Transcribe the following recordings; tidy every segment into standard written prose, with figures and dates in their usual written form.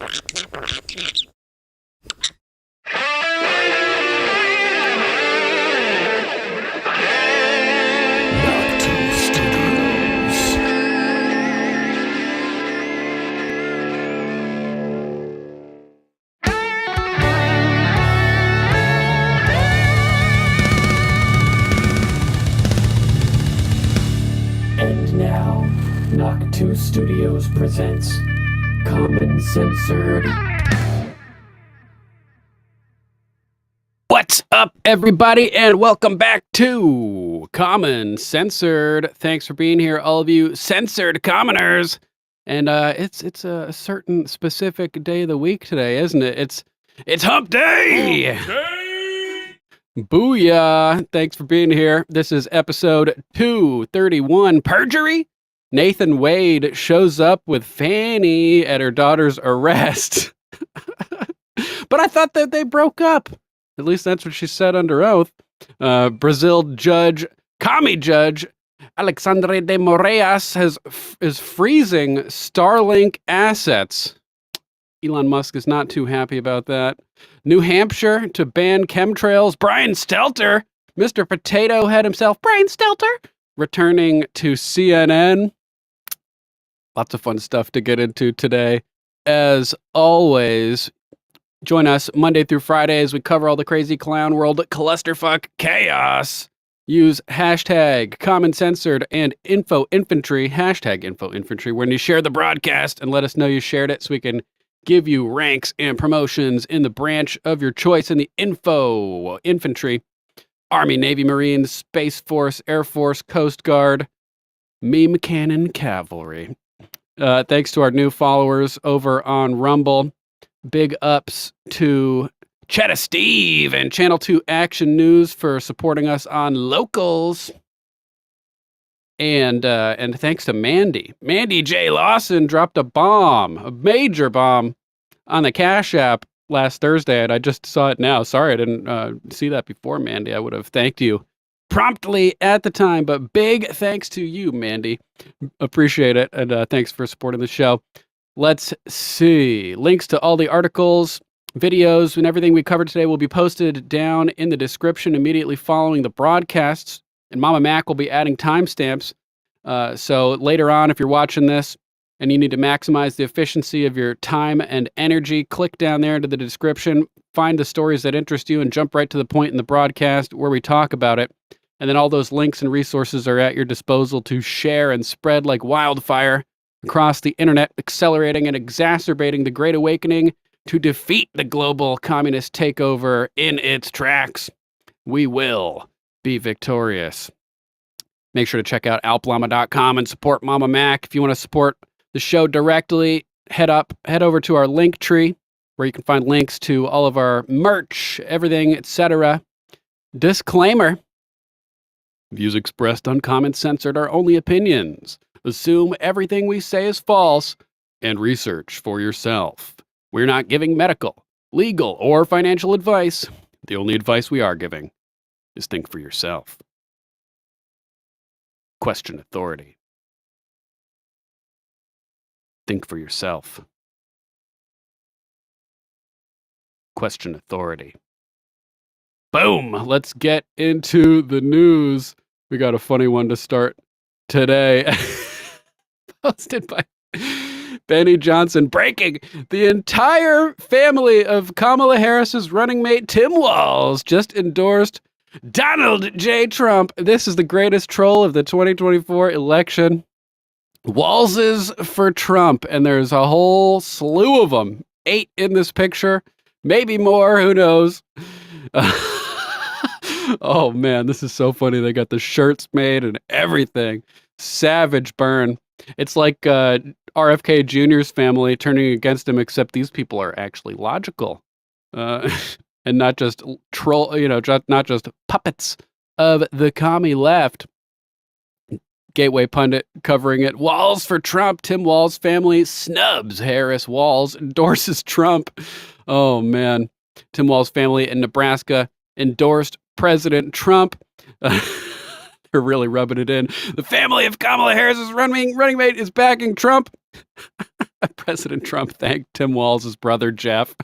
And now, Knock 2 Studios presents Common Censored. What's up, everybody, and welcome back to Common Censored. Thanks for being here, all of you censored commoners. And it's a certain specific day of the week today, isn't it? It's Hump Day! Hump Day! Booyah! Thanks for being here. This is episode 231, Perjury. Nathan Wade shows up with Fani at her daughter's arrest. But I thought that they broke up. At least that's what she said under oath. Brazil commie judge, Alexandre de Moreas is freezing Starlink assets. Elon Musk is not too happy about that. New Hampshire to ban chemtrails. Brian Stelter, Mr. Potato Head himself, Brian Stelter, returning to CNN. Lots of fun stuff to get into today. As always, join us Monday through Friday as we cover all the crazy clown world clusterfuck chaos. Use hashtag Common Censored and Info Infantry, hashtag Info Infantry, when you share the broadcast and let us know you shared it so we can give you ranks and promotions in the branch of your choice in the Info Infantry, Army, Navy, Marines, Space Force, Air Force, Coast Guard, Meme Cannon Cavalry. Thanks to our new followers over on Rumble. Big ups to Chetta Steve and Channel 2 Action News for supporting us on Locals. And thanks to Mandy. Mandy J. Lawson dropped a major bomb, on the Cash App last Thursday, and I just saw it now. Sorry I didn't see that before, Mandy. I would have thanked you promptly at the time, but big thanks to you, Mandy. Appreciate it, and thanks for supporting the show. Let's see. Links to all the articles, videos, and everything we covered today will be posted down in the description immediately following the broadcasts. And Mama Mac will be adding timestamps. So later on, if you're watching this and you need to maximize the efficiency of your time and energy, click down there into the description, find the stories that interest you, and jump right to the point in the broadcast where we talk about it. And then all those links and resources are at your disposal to share and spread like wildfire across the internet, accelerating and exacerbating the Great Awakening to defeat the global communist takeover in its tracks. We will be victorious. Make sure to check out alplama.com and support Mama Mac. If you want to support the show directly, head over to our link tree where you can find links to all of our merch, everything, etc. Disclaimer. Views expressed on Common Censored are only opinions. Assume everything we say is false and research for yourself. We're not giving medical, legal, or financial advice. The only advice we are giving is think for yourself. Question authority. Think for yourself. Question authority. Boom! Let's get into the news. We got a funny one to start today. Posted by Benny Johnson. Breaking: the entire family of Kamala Harris's running mate Tim Walz just endorsed Donald J. Trump. This is the greatest troll of the 2024 election. Walzes for Trump, and there's a whole slew of them. 8 in this picture, maybe more, who knows. Oh man, this is so funny. They got the shirts made and everything. Savage burn. It's like RFK Jr.'s family turning against him, except these people are actually logical. And not just not just puppets of the commie left. Gateway Pundit covering it. Walz for Trump. Tim Walz family snubs Harris. Walz endorses Trump. Oh, man. Tim Walz family in Nebraska endorsed President Trump. They're really rubbing it in. The family of Kamala Harris's running mate is backing Trump. President Trump thanked Tim Walz' brother, Jeff.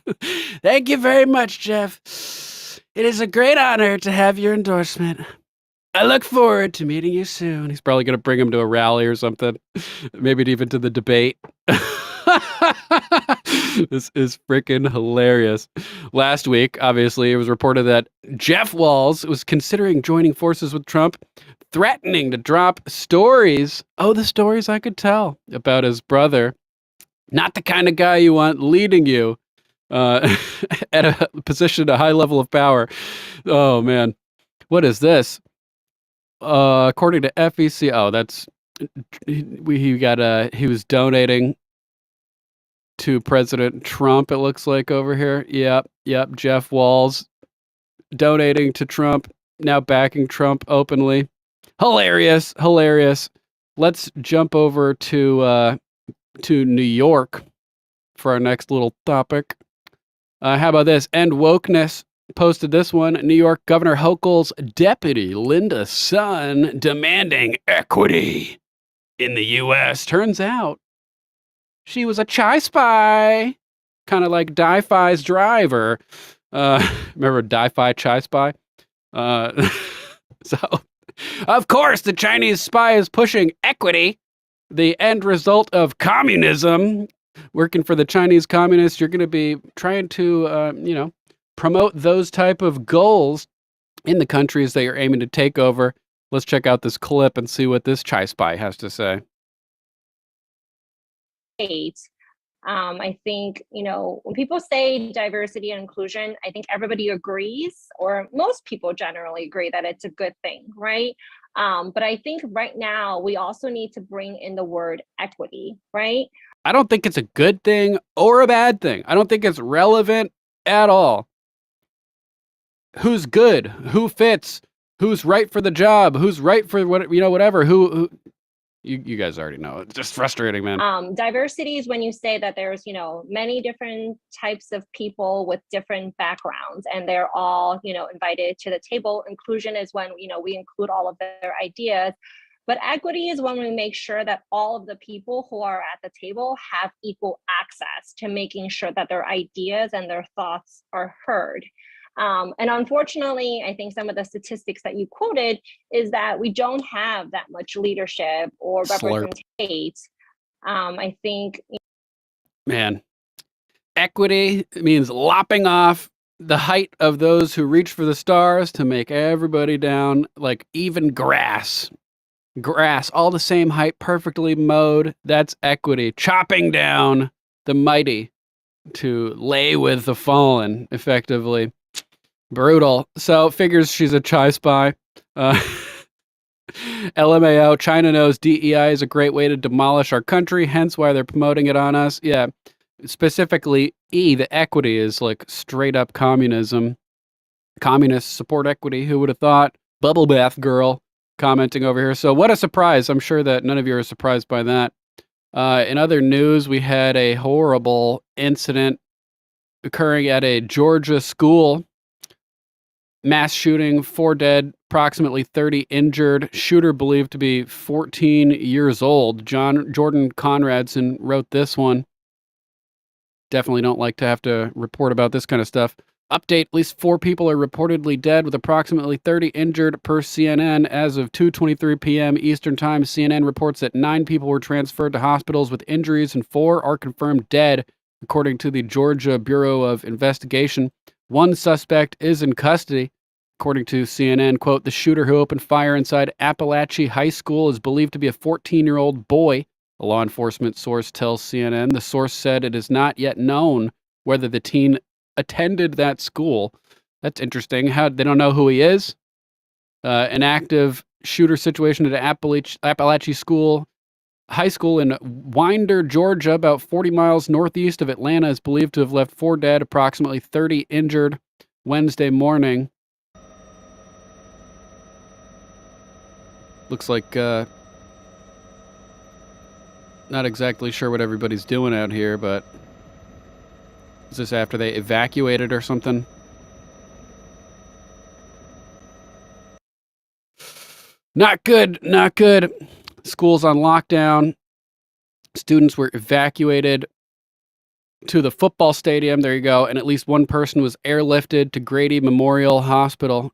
Thank you very much, Jeff. It is a great honor to have your endorsement. I look forward to meeting you soon. He's probably going to bring him to a rally or something, maybe even to the debate. This is freaking hilarious. Last week, obviously, it was reported that Jeff Walz was considering joining forces with Trump, threatening to drop stories. Oh, the stories I could tell about his brother. Not the kind of guy you want leading you at a position, a high level of power. Oh, man. What is this? According to FEC, he was donating to President Trump, it looks like over here. Yep. Jeff Walz donating to Trump, now backing Trump openly. Hilarious. Let's jump over to New York for our next little topic. How about this? End Wokeness posted this one. New York Governor Hochul's deputy, Linda Sun, demanding equity in the U.S. Turns out she was a chai spy, kind of like Di-Fi's driver. Remember Di-Fi Chai Spy? So, of course, the Chinese spy is pushing equity, the end result of communism. Working for the Chinese communists, you're going to be trying to, promote those type of goals in the countries that you're aiming to take over. Let's check out this clip and see what this chai spy has to say. I think, when people say diversity and inclusion, I think everybody agrees, or most people generally agree that it's a good thing, right? But I think right now we also need to bring in the word equity, right? I don't think it's a good thing or a bad thing. I don't think it's relevant at all. Who's good? Who fits? Who's right for the job? Who's right for whatever? Who you guys already know. It's just frustrating, man. Diversity is when you say that there's, many different types of people with different backgrounds, and they're all, invited to the table. Inclusion is when, we include all of their ideas. But equity is when we make sure that all of the people who are at the table have equal access to making sure that their ideas and their thoughts are heard. And unfortunately, I think some of the statistics that you quoted is that we don't have that much leadership or representation. I think, man, equity means lopping off the height of those who reach for the stars to make everybody down like even grass, all the same height, perfectly mowed. That's equity. Chopping down the mighty to lay with the fallen, effectively. Brutal. So figures she's a chai spy. LMAO, China knows DEI is a great way to demolish our country, hence why they're promoting it on us. Yeah, specifically the equity is like straight up communism. Communists support equity. Who would have thought? Bubble bath girl commenting over here. So what a surprise. I'm sure that none of you are surprised by that. In other news, we had a horrible incident occurring at a Georgia school. Mass shooting, 4 dead, approximately 30 injured. Shooter believed to be 14 years old. Jordan Conradson wrote this one. Definitely don't like to have to report about this kind of stuff. Update, at least 4 people are reportedly dead with approximately 30 injured per CNN. As of 2:23 p.m. Eastern Time, CNN reports that 9 people were transferred to hospitals with injuries and 4 are confirmed dead, according to the Georgia Bureau of Investigation. 1 suspect is in custody. According to CNN, quote, the shooter who opened fire inside Appalachia High School is believed to be a 14-year-old boy. A law enforcement source tells CNN. The source said it is not yet known whether the teen attended that school. That's interesting. They don't know who he is. An active shooter situation at Appalachia High School in Winder, Georgia, about 40 miles northeast of Atlanta, is believed to have left 4 dead, approximately 30 injured Wednesday morning. Looks like not exactly sure what everybody's doing out here, but is this after they evacuated or something? Not good. School's on lockdown. Students were evacuated to the football stadium. There you go. And at least one person was airlifted to Grady Memorial Hospital.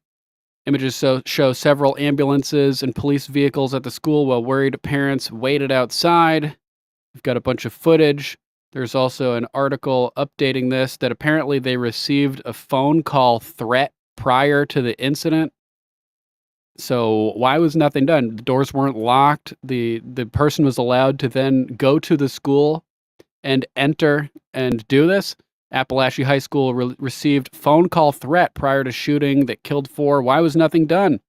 Images show several ambulances and police vehicles at the school while worried parents waited outside. We've got a bunch of footage. There's also an article updating this that apparently they received a phone call threat prior to the incident. So why was nothing done? The doors weren't locked. The person was allowed to then go to the school and enter and do this. Appalachia High School received phone call threat prior to shooting that killed 4. Why was nothing done?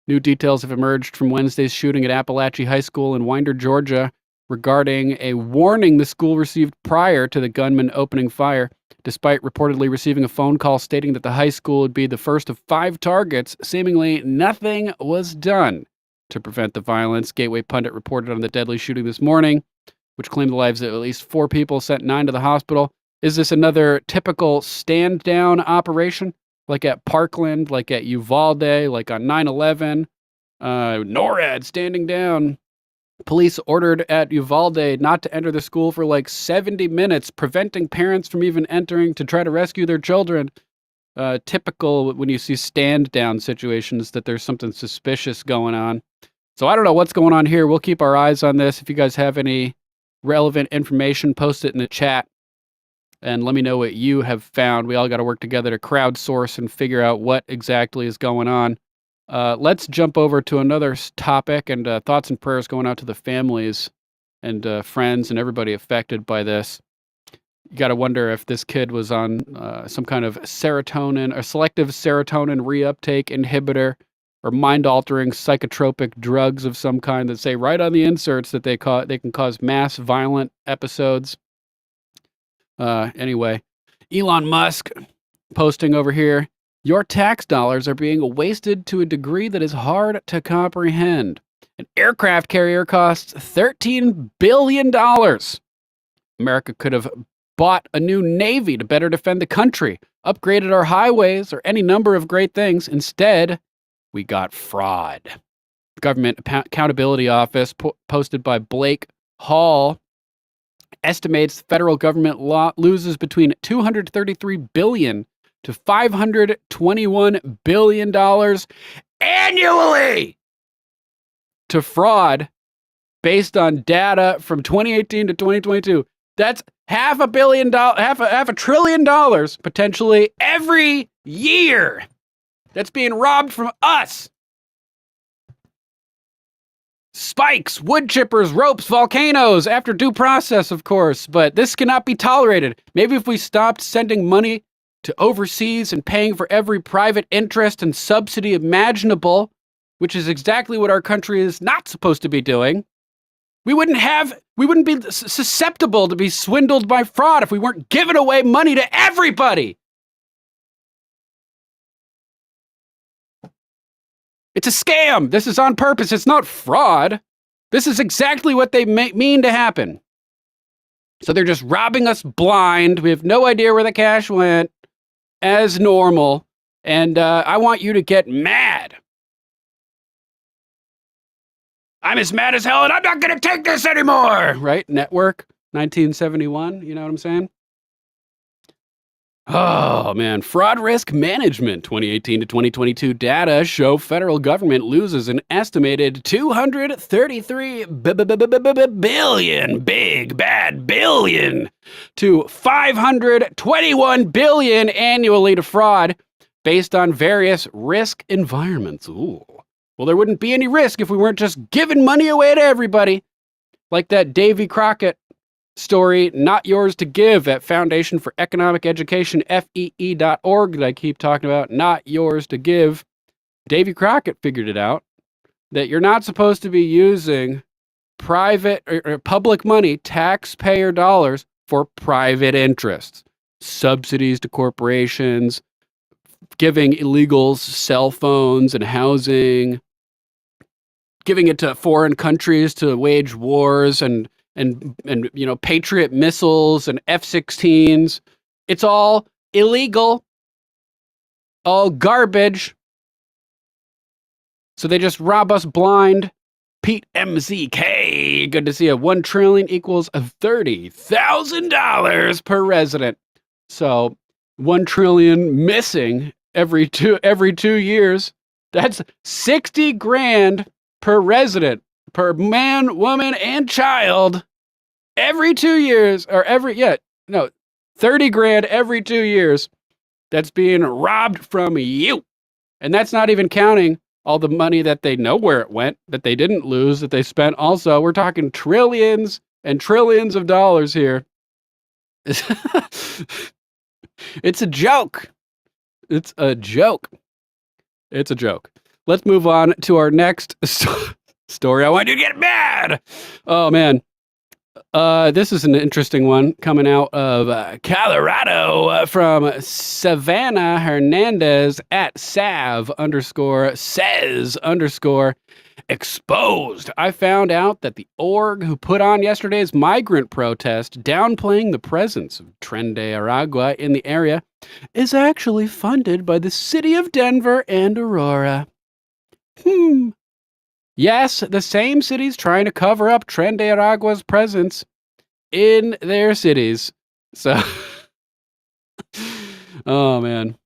New details have emerged from Wednesday's shooting at Appalachia High School in Winder, Georgia, regarding a warning the school received prior to the gunman opening fire. Despite reportedly receiving a phone call stating that the high school would be the first of 5 targets, seemingly nothing was done to prevent the violence. Gateway Pundit reported on the deadly shooting this morning, which claimed the lives of at least 4 people, sent 9 to the hospital. Is this another typical stand-down operation, like at Parkland, like at Uvalde, like on 9/11? NORAD standing down. Police ordered at Uvalde not to enter the school for like 70 minutes, preventing parents from even entering to try to rescue their children. Typical when you see stand-down situations that there's something suspicious going on. So I don't know what's going on here. We'll keep our eyes on this. If you guys have any relevant information, post it in the chat. And let me know what you have found. We all got to work together to crowdsource and figure out what exactly is going on. Let's jump over to another topic, and thoughts and prayers going out to the families and friends and everybody affected by this. You got to wonder if this kid was on some kind of serotonin or selective serotonin reuptake inhibitor or mind-altering psychotropic drugs of some kind that say right on the inserts that they can cause mass violent episodes. Anyway, Elon Musk posting over here, your tax dollars are being wasted to a degree that is hard to comprehend. An aircraft carrier costs $13 billion. America could have bought a new Navy to better defend the country, upgraded our highways, or any number of great things. Instead, we got fraud. Government Accountability Office, posted by Blake Hall, estimates the federal government loses between $233 billion to $521 billion annually to fraud based on data from 2018 to 2022. That's half a trillion dollars potentially every year that's being robbed from us. Spikes, wood chippers, ropes, volcanoes, after due process, of course, but this cannot be tolerated. Maybe if we stopped sending money to overseas and paying for every private interest and subsidy imaginable, which is exactly what our country is not supposed to be doing, we wouldn't be susceptible to be swindled by fraud if we weren't giving away money to everybody. It's a scam. This is on purpose. It's not fraud. This is exactly what they mean to happen. So they're just robbing us blind. We have no idea where the cash went, as normal. And I want you to get mad. I'm as mad as hell, and I'm not going to take this anymore. Right? Network, 1971. You know what I'm saying? Oh, man. Fraud risk management 2018 to 2022 data show federal government loses an estimated $233 billion, big bad billion, to $521 billion annually to fraud based on various risk environments. Ooh. Well, there wouldn't be any risk if we weren't just giving money away to everybody. Like that Davy Crockett story, Not Yours to Give, at Foundation for Economic Education, FEE.org, that I keep talking about. Not Yours to Give. Davy Crockett figured it out, that you're not supposed to be using private or public money, taxpayer dollars, for private interests. Subsidies to corporations, giving illegals cell phones and housing, giving it to foreign countries to wage wars and you know, Patriot missiles and F-16s. It's all illegal, all garbage. So they just rob us blind Pete MZK. Good to see you. 1 trillion equals $30,000 per resident. So 1 trillion missing every two years. That's 60 grand per resident, per man, woman, and child every 2 years, or 30 grand every 2 years. That's being robbed from you. And that's not even counting all the money that they know where it went, that they didn't lose, that they spent also. We're talking trillions and trillions of dollars here. It's a joke. It's a joke. It's a joke. Let's move on to our next story. I want you to get mad. Oh, man. This is an interesting one coming out of Colorado from Savannah Hernandez at Sav_says_exposed. I found out that the org who put on yesterday's migrant protest downplaying the presence of Tren de Aragua in the area is actually funded by the city of Denver and Aurora. Yes, the same cities trying to cover up Tren de Aragua's presence in their cities. So, oh man.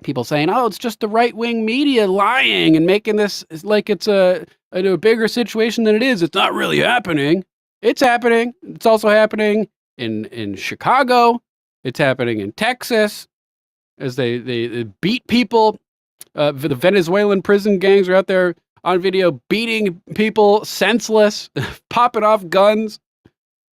People saying, oh, it's just the right-wing media lying and making this like it's a bigger situation than it is. It's not really happening. It's happening. It's also happening in Chicago. It's happening in Texas as they beat people. The Venezuelan prison gangs are out there on video beating people senseless, popping off guns.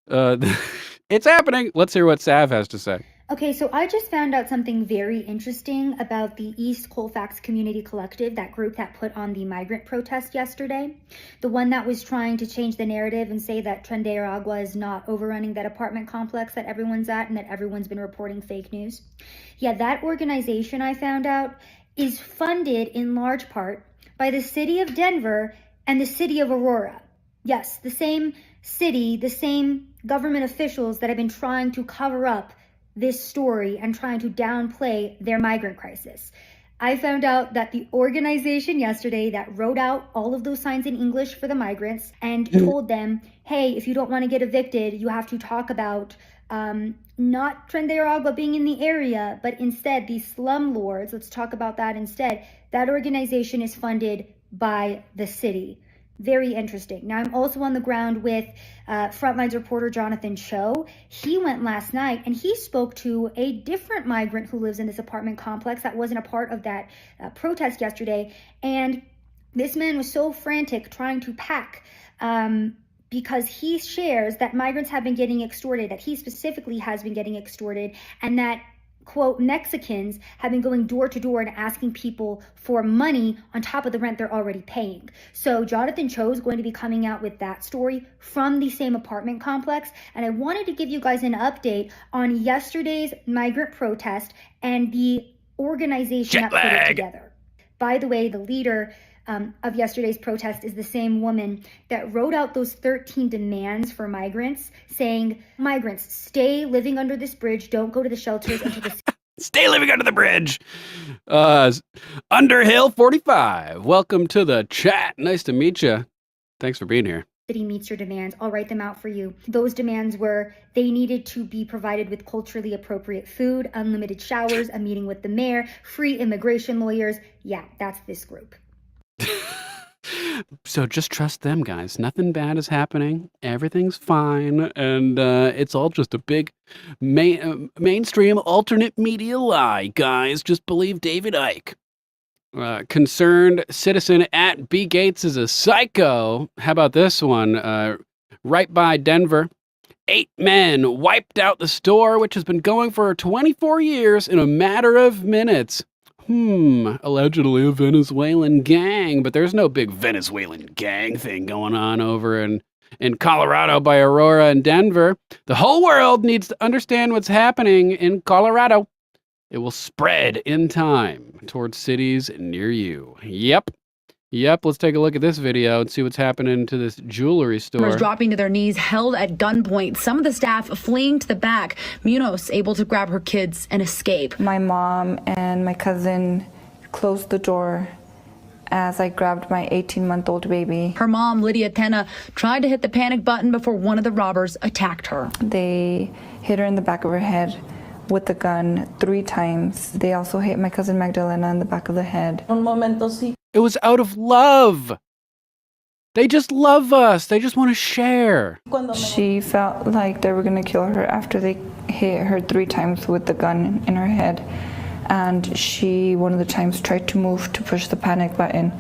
It's happening. Let's hear what Sav has to say. Okay, so I just found out something very interesting about the East Colfax Community Collective, that group that put on the migrant protest yesterday. The one that was trying to change the narrative and say that Tren de Aragua is not overrunning that apartment complex that everyone's at and that everyone's been reporting fake news. Yeah, that organization, I found out, is funded in large part by the city of Denver and the city of Aurora. Yes, the same city, the same government officials that have been trying to cover up this story and trying to downplay their migrant crisis. I found out that the organization yesterday that wrote out all of those signs in English for the migrants and told them, hey, if you don't want to get evicted, you have to talk about not Tren de Aragua being in the area, but instead these slumlords. Let's talk about that instead. That organization is funded by the city. Very interesting. Now, I'm also on the ground with Frontlines reporter Jonathan Cho. He went last night and he spoke to a different migrant who lives in this apartment complex that wasn't a part of that protest yesterday. And this man was so frantic trying to pack because he shares that migrants have been getting extorted, that he specifically has been getting extorted, and that, quote, Mexicans have been going door to door and asking people for money on top of the rent they're already paying. So Jonathan Cho is going to be coming out with that story from the same apartment complex. And I wanted to give you guys an update on yesterday's migrant protest and the organization that put it together. By the way, the leader of yesterday's protest is the same woman that wrote out those 13 demands for migrants, saying, migrants, stay living under this bridge, don't go to the shelters until the Stay living under the bridge. Underhill 45. Welcome to the chat. Nice to meet you. Thanks for being here. city meets your demands. I'll write them out for you. Those demands were they needed to be provided with culturally appropriate food, unlimited showers, a meeting with the mayor, free immigration lawyers. Yeah, that's this group. So just trust them, guys. Nothing bad is happening. Everything's fine. And it's all just a big mainstream alternate media lie, guys. Just believe David Icke. Concerned citizen at B. Gates is a psycho. How about this one? Right by Denver. 8 men wiped out the store, which has been going for 24 years in a matter of minutes. Allegedly a Venezuelan gang, but there's no big Venezuelan gang thing going on over in Colorado by Aurora and Denver. The whole world needs to understand what's happening in Colorado. It will spread in time towards cities near you. Yep. Let's take a look at this video and see what's happening to this jewelry store. Dropping to their knees, held at gunpoint. Some of the staff fleeing to the back. Munoz able to grab her kids and escape. My mom and my cousin closed the door as I grabbed my 18-month-old baby. Her mom, Lydia Tena, tried to hit the panic button before one of the robbers attacked her. They hit her in the back of her head with the gun 3 times. They also hit my cousin Magdalena in the back of the head. It was out of love. They just love us. They just want to share. She felt like they were going to kill her after they hit her 3 times with the gun in her head. And she, one of the times, tried to move to push the panic button.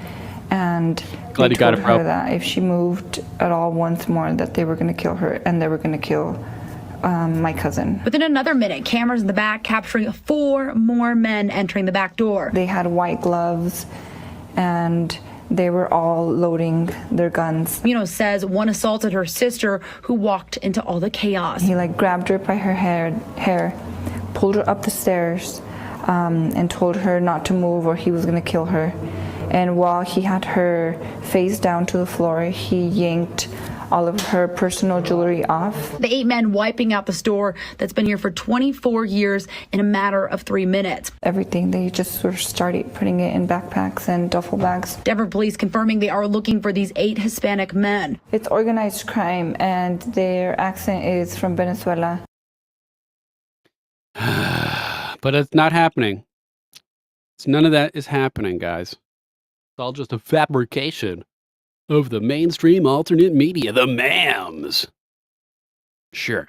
And Glad they you got told it, bro. her that if she moved at all once more, that they were going to kill her and they were going to kill my cousin. Within another minute, cameras in the back capturing 4 more men entering the back door. They had white gloves and they were all loading their guns. Munoz says one assaulted her sister, who walked into all the chaos. He grabbed her by her hair, pulled her up the stairs, and told her not to move or he was going to kill her. And while he had her face down to the floor, he yanked all of her personal jewelry off. The 8 men wiping out the store that's been here for 24 years in a matter of 3 minutes. Everything, they just sort of started putting it in backpacks and duffel bags. Denver police confirming they are looking for these 8 Hispanic men. It's organized crime and their accent is from Venezuela. But it's not happening. None of that is happening, guys. It's all just a fabrication of the mainstream alternate media, the MAMs. Sure.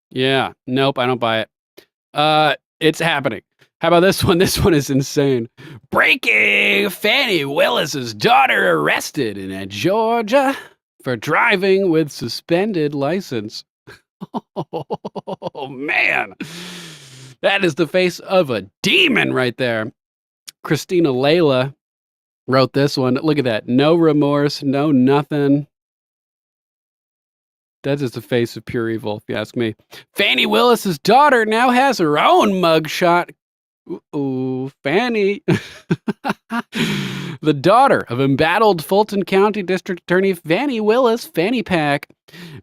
Yeah. Nope, I don't buy it. It's happening. How about this one? This one is insane. Breaking! Fani Willis's daughter arrested in Georgia for driving with suspended license. Oh, man. That is the face of a demon right there. Christina Layla wrote this one. Look at that. No remorse, no nothing. That is the face of pure evil, if you ask me. Fani Willis's daughter now has her own mugshot. Ooh, Fani. The daughter of embattled Fulton County District Attorney Fani Willis, Fanny Pack.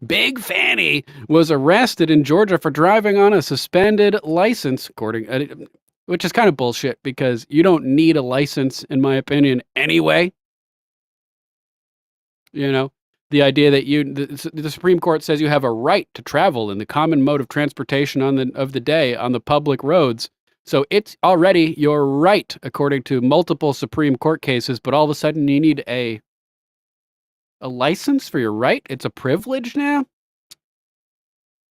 Big Fanny was arrested in Georgia for driving on a suspended license, which is kind of bullshit because you don't need a license, in my opinion, anyway. You know, the idea that the Supreme Court says you have a right to travel in the common mode of transportation of the day on the public roads. So it's already your right, according to multiple Supreme Court cases, but all of a sudden you need a license for your right? It's a privilege now?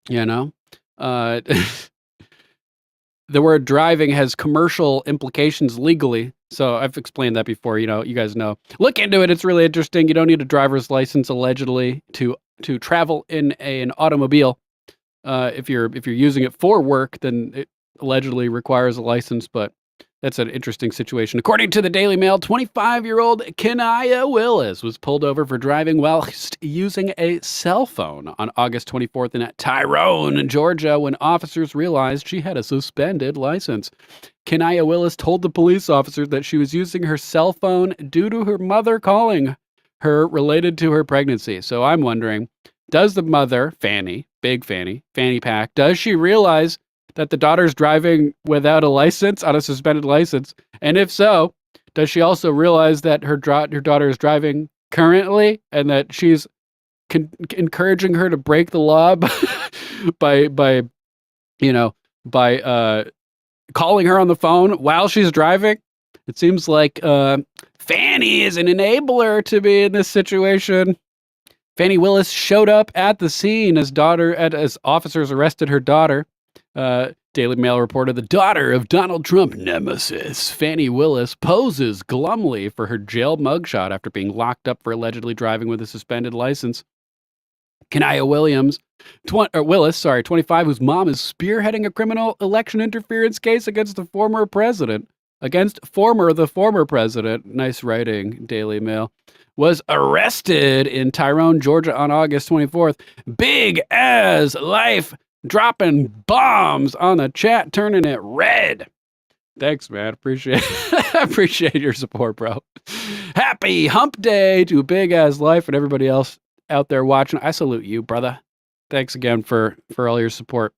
You know? The word driving has commercial implications legally. So I've explained that before, you guys know. Look into it. It's really interesting. You don't need a driver's license, allegedly, to travel in an automobile. If you're using it for work, then it allegedly requires a license, but that's an interesting situation. According to the Daily Mail, 25-year-old Kenaya Willis was pulled over for driving while using a cell phone on August 24th in Tyrone, Georgia, when officers realized she had a suspended license. Kenaya Willis told the police officers that she was using her cell phone due to her mother calling her related to her pregnancy. So I'm wondering, does the mother, Fani, big Fani, Fanny Pack, does she realize that the daughter's driving without a license, on a suspended license? And if so, does she also realize that her daughter is driving currently and that she's encouraging her to break the law by calling her on the phone while she's driving? It seems like Fani is an enabler to be in this situation. Fani Willis showed up at the scene as officers arrested her daughter. Daily Mail reported the daughter of Donald Trump nemesis, Fani Willis, poses glumly for her jail mugshot after being locked up for allegedly driving with a suspended license. Kenaya Willis, 25, whose mom is spearheading a criminal election interference case against the former president. Nice writing, Daily Mail. Was arrested in Tyrone, Georgia on August 24th. Big as life. Dropping bombs on the chat, turning it red. Thanks, man. Appreciate your support, bro. Happy hump day to Big As Life and everybody else out there watching. I salute you, brother. Thanks again for all your support.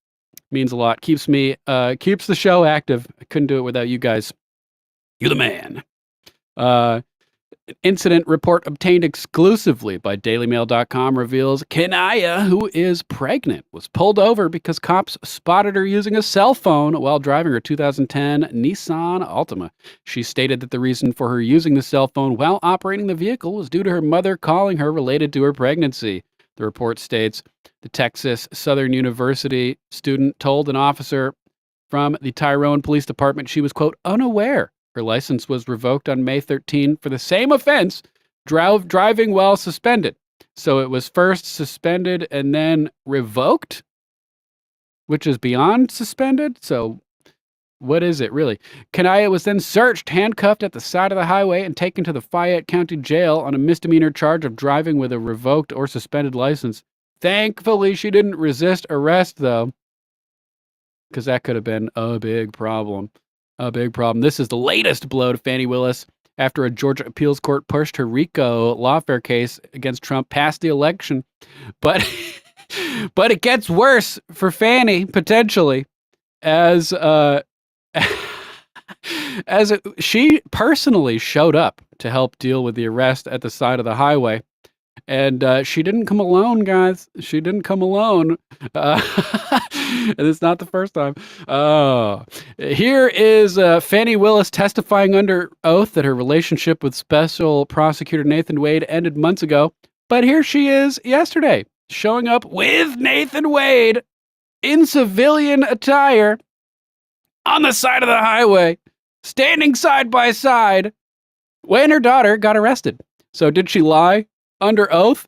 Means a lot. Keeps the show active. I couldn't do it without you guys. You're the man. Incident report obtained exclusively by DailyMail.com reveals Kenaya, who is pregnant, was pulled over because cops spotted her using a cell phone while driving her 2010 Nissan Altima. She stated that the reason for her using the cell phone while operating the vehicle was due to her mother calling her related to her pregnancy. The report states the Texas Southern University student told an officer from the Tyrone Police Department she was, quote, unaware her license was revoked on May 13 for the same offense, driving while suspended. So it was first suspended and then revoked, which is beyond suspended. So what is it really? Kenaya was then searched, handcuffed at the side of the highway, and taken to the Fayette County Jail on a misdemeanor charge of driving with a revoked or suspended license. Thankfully, she didn't resist arrest, though, because that could have been a big problem. A big problem. This is the latest blow to Fani Willis after a Georgia appeals court pushed her RICO lawfare case against Trump past the election. But but it gets worse for Fani, potentially, as she personally showed up to help deal with the arrest at the side of the highway. And she didn't come alone, guys. She didn't come alone. And it's not the first time. Oh, here is Fani Willis testifying under oath that her relationship with Special Prosecutor Nathan Wade ended months ago. But here she is yesterday, showing up with Nathan Wade in civilian attire on the side of the highway, standing side by side when her daughter got arrested. So did she lie under oath?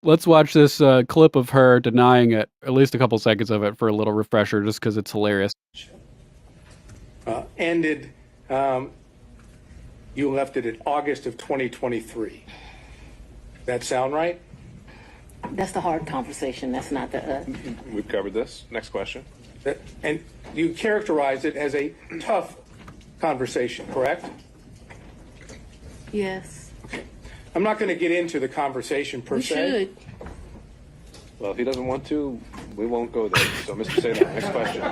Let's watch this clip of her denying it, at least a couple seconds of it for a little refresher, just because it's hilarious. Ended, you left it in August of 2023. That sound right? That's the hard conversation. That's not the... We've covered this. Next question. And you characterize it as a tough conversation, correct? Yes. I'm not going to get into the conversation per se. We should. Well, if he doesn't want to, we won't go there. So, Mr. Saylor, next question.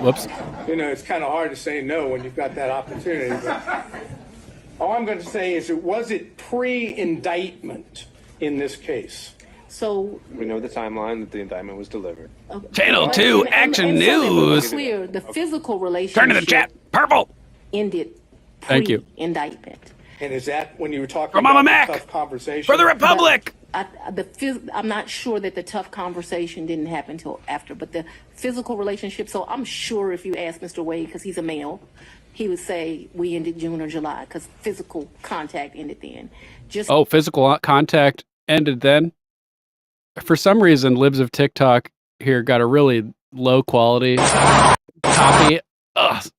Whoops. You know, it's kind of hard to say no when you've got that opportunity. But all I'm going to say is, was it pre-indictment in this case? So we know the timeline that the indictment was delivered. Channel 2 Action News. Clear, the physical relationship. Turn to the chat. Purple. Ended Thank you. Indictment. And is that when you were talking For about Mama the Mac. tough conversation? For the Republic. I'm not sure that the tough conversation didn't happen until after, but the physical relationship. So I'm sure if you ask Mr. Wade, because he's a male, he would say we ended June or July because physical contact ended then. Physical contact ended then? For some reason, Libs of TikTok here got a really low quality copy.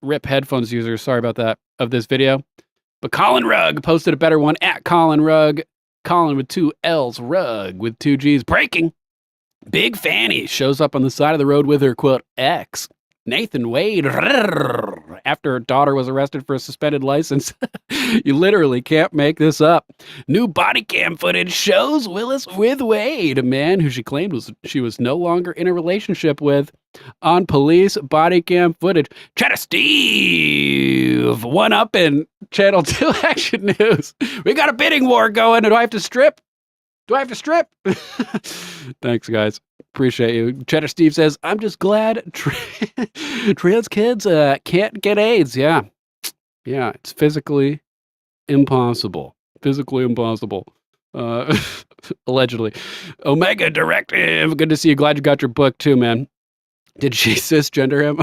Rip headphones users. Sorry about that. Of this video. But Colin Rugg posted a better one at Colin Rugg. Colin with 2 L's, Rugg with 2 G's. Breaking. Big Fani shows up on the side of the road with her, quote, ex, Nathan Wade, after her daughter was arrested for a suspended license. You literally can't make this up. New body cam footage shows Willis with Wade, a man who she claimed she was no longer in a relationship with, on police body cam footage. Cheddar Steve, one up in Channel 2 Action News. We got a bidding war going. Do I have to strip? Thanks, guys. Appreciate you. Cheddar Steve says, I'm just glad trans kids can't get AIDS. Yeah, it's physically impossible. Allegedly. Omega Directive. Good to see you. Glad you got your book too, man. Did she cisgender him?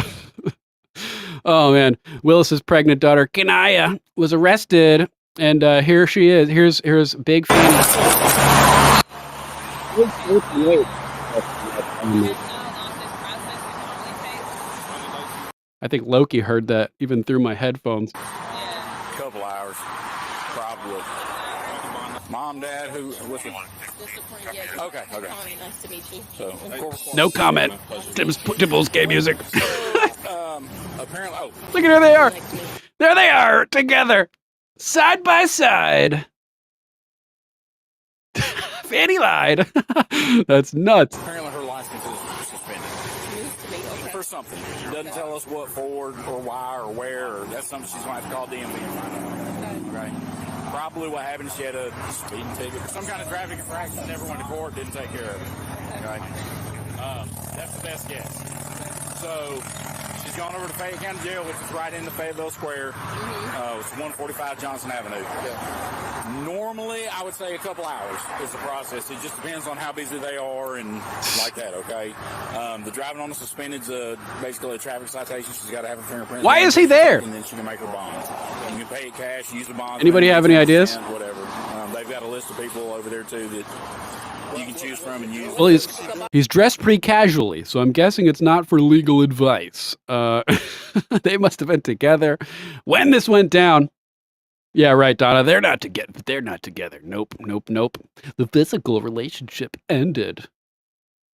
Oh, man. Willis's pregnant daughter, Kenaya, was arrested. And here she is. Here's Big Fani. I think Loki heard that even through my headphones. Couple hours, probably. Mom, Dad, who? Okay. Nice to meet you. So, no comment. Tipples gay music. Apparently, look at her. They are. There they are together, side by side. Fani lied. That's nuts. Apparently, her license is suspended for something. She doesn't tell us what for or why or where. Or that's something she's going to have to call DMV and find out. Okay. Probably what happened, she had a speeding ticket, some kind of traffic infraction, never went to court, didn't take care of it. Okay. That's the best guess. So she's gone over to Fayette County Jail, which is right in the Fayetteville Square. It's 145 Johnson Avenue. Normally, I would say a couple hours is the process. It just depends on how busy they are and like that, okay? The driving on the suspended's basically a traffic citation. She's got to have a fingerprint. Why is he there? And then she can make her bond. You can pay it cash, use the bond. Anybody have any ideas? Whatever. They've got a list of people over there, too, that you can choose from and use. Well, he's dressed pretty casually, so I'm guessing it's not for legal advice. They must have been together when this went down. Yeah, right, Donna. They're not together. They're not together. Nope. The physical relationship ended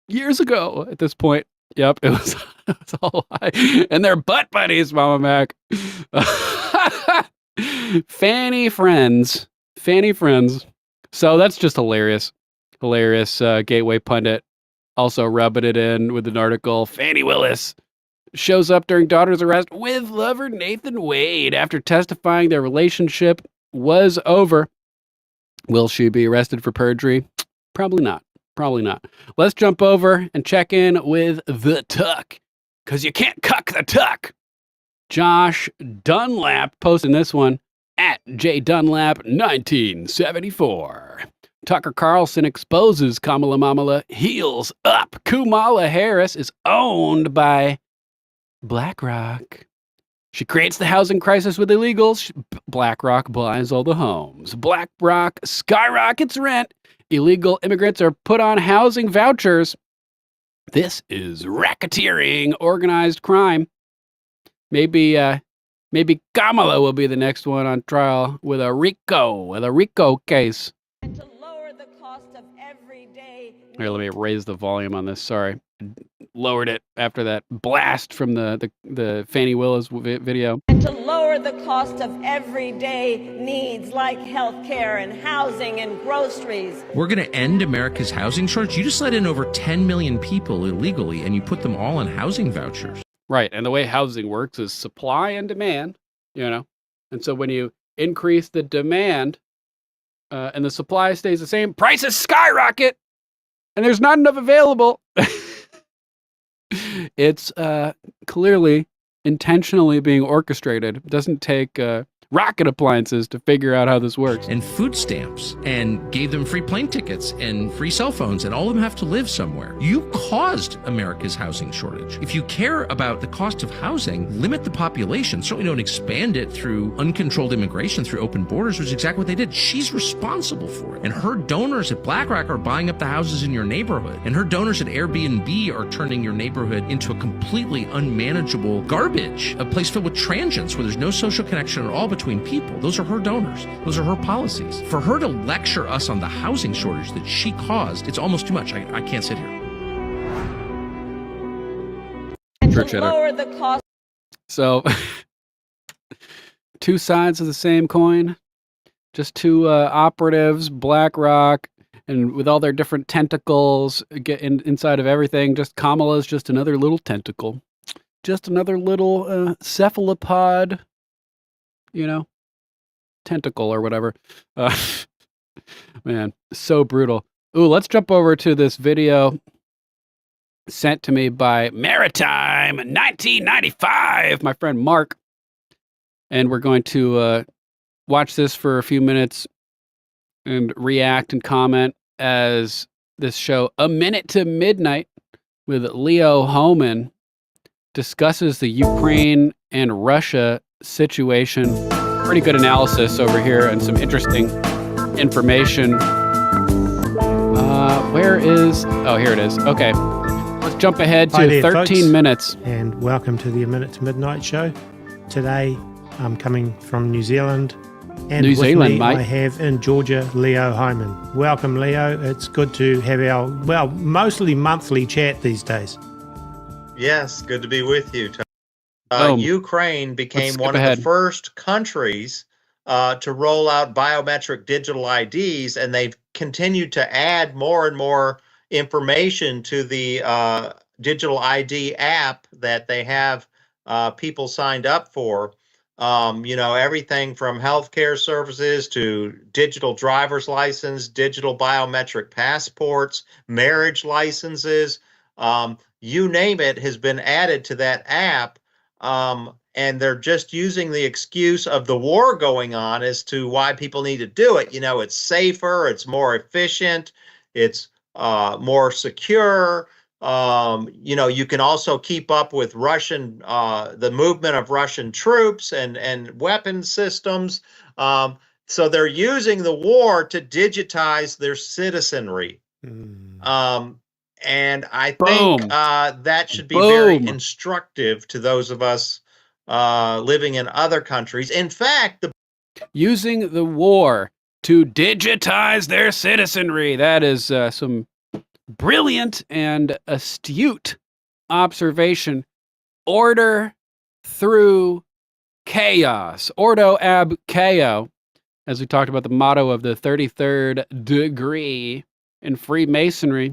years ago. At this point, yep, it was all lie. And they're butt buddies, Mama Mac. Fani friends. So that's just hilarious. Gateway pundit also rubbing it in with an article. Fani Willis shows up during daughter's arrest with lover Nathan Wade after testifying their relationship was over. Will she be arrested for perjury? Probably not. Let's jump over and check in with the Tuck, because you can't cuck the Tuck. Josh Dunlap posting this one at JDunlap1974. Tucker Carlson exposes Kamala Mamala heels up. Kamala Harris is owned by BlackRock. She creates the housing crisis with illegals. BlackRock buys all the homes. BlackRock skyrockets rent. Illegal immigrants are put on housing vouchers. This is racketeering, organized crime. Maybe Kamala will be the next one on trial with a RICO case. And to lower the cost of everyday. Here, let me raise the volume on this. Sorry. Lowered it after that blast from the Fani Willis video. And to lower the cost of everyday needs like healthcare and housing and groceries. We're going to end America's housing shortage. You just let in over 10 million people illegally and you put them all on housing vouchers. Right. And the way housing works is supply and demand, And so when you increase the demand and the supply stays the same, prices skyrocket and there's not enough available. It's clearly intentionally being orchestrated. It doesn't take rocket appliances to figure out how this works. And food stamps, and gave them free plane tickets and free cell phones, and all of them have to live somewhere. You caused America's housing shortage. If you care about the cost of housing, limit the population. Certainly don't expand it through uncontrolled immigration, through open borders, which is exactly what they did. She's responsible for it. And her donors at BlackRock are buying up the houses in your neighborhood. And her donors at Airbnb are turning your neighborhood into a completely unmanageable garbage, a place filled with transients where there's no social connection at all between people. Those are her donors. Those are her policies. For her to lecture us on the housing shortage that she caused, it's almost too much. I can't sit here. And to lower the cost. So, two sides of the same coin. Just two operatives, BlackRock, and with all their different tentacles inside of everything. Just Kamala's just another little tentacle. Just another little cephalopod. Tentacle or whatever. Man, so brutal. Ooh, let's jump over to this video sent to me by Maritime 1995, my friend Mark. And we're going to watch this for a few minutes and react and comment as this show, A Minute to Midnight, with Leo Hohmann, discusses the Ukraine and Russia situation. Pretty good analysis over here and some interesting information. Here it is. Okay. Let's jump ahead to Hi there, 13 folks, minutes. And welcome to the A Minute to Midnight show. Today, I'm coming from New Zealand. And New with Zealand, me, mate. I have in Georgia, Leo Hohmann. Welcome, Leo. It's good to have our, mostly monthly chat these days. Yes, good to be with you. Ukraine became one of the first countries to roll out biometric digital IDs, and they've continued to add more and more information to the digital ID app that they have people signed up for. Everything from healthcare services to digital driver's license, digital biometric passports, marriage licenses, you name it has been added to that app. And they're just using the excuse of the war going on as to why people need to do it. It's safer, it's more efficient, it's more secure. You can also keep up with the movement of Russian troops and weapon systems. So they're using the war to digitize their citizenry. And I think that should be very instructive to those of us living in other countries. In fact, using the war to digitize their citizenry. That is some brilliant and astute observation. Order through chaos. Ordo ab chao, as we talked about the motto of the 33rd degree in Freemasonry.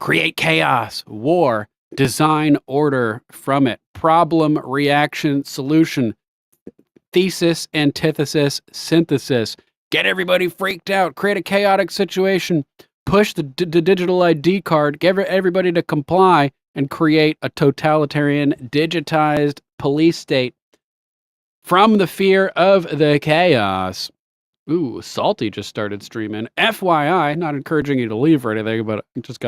Create chaos, war, design order from it. Problem, reaction, solution. Thesis, antithesis, synthesis. Get everybody freaked out. Create a chaotic situation. Push the digital ID card. Get everybody to comply and create a totalitarian, digitized police state from the fear of the chaos. Ooh, Salty just started streaming. FYI, not encouraging you to leave or anything, but I just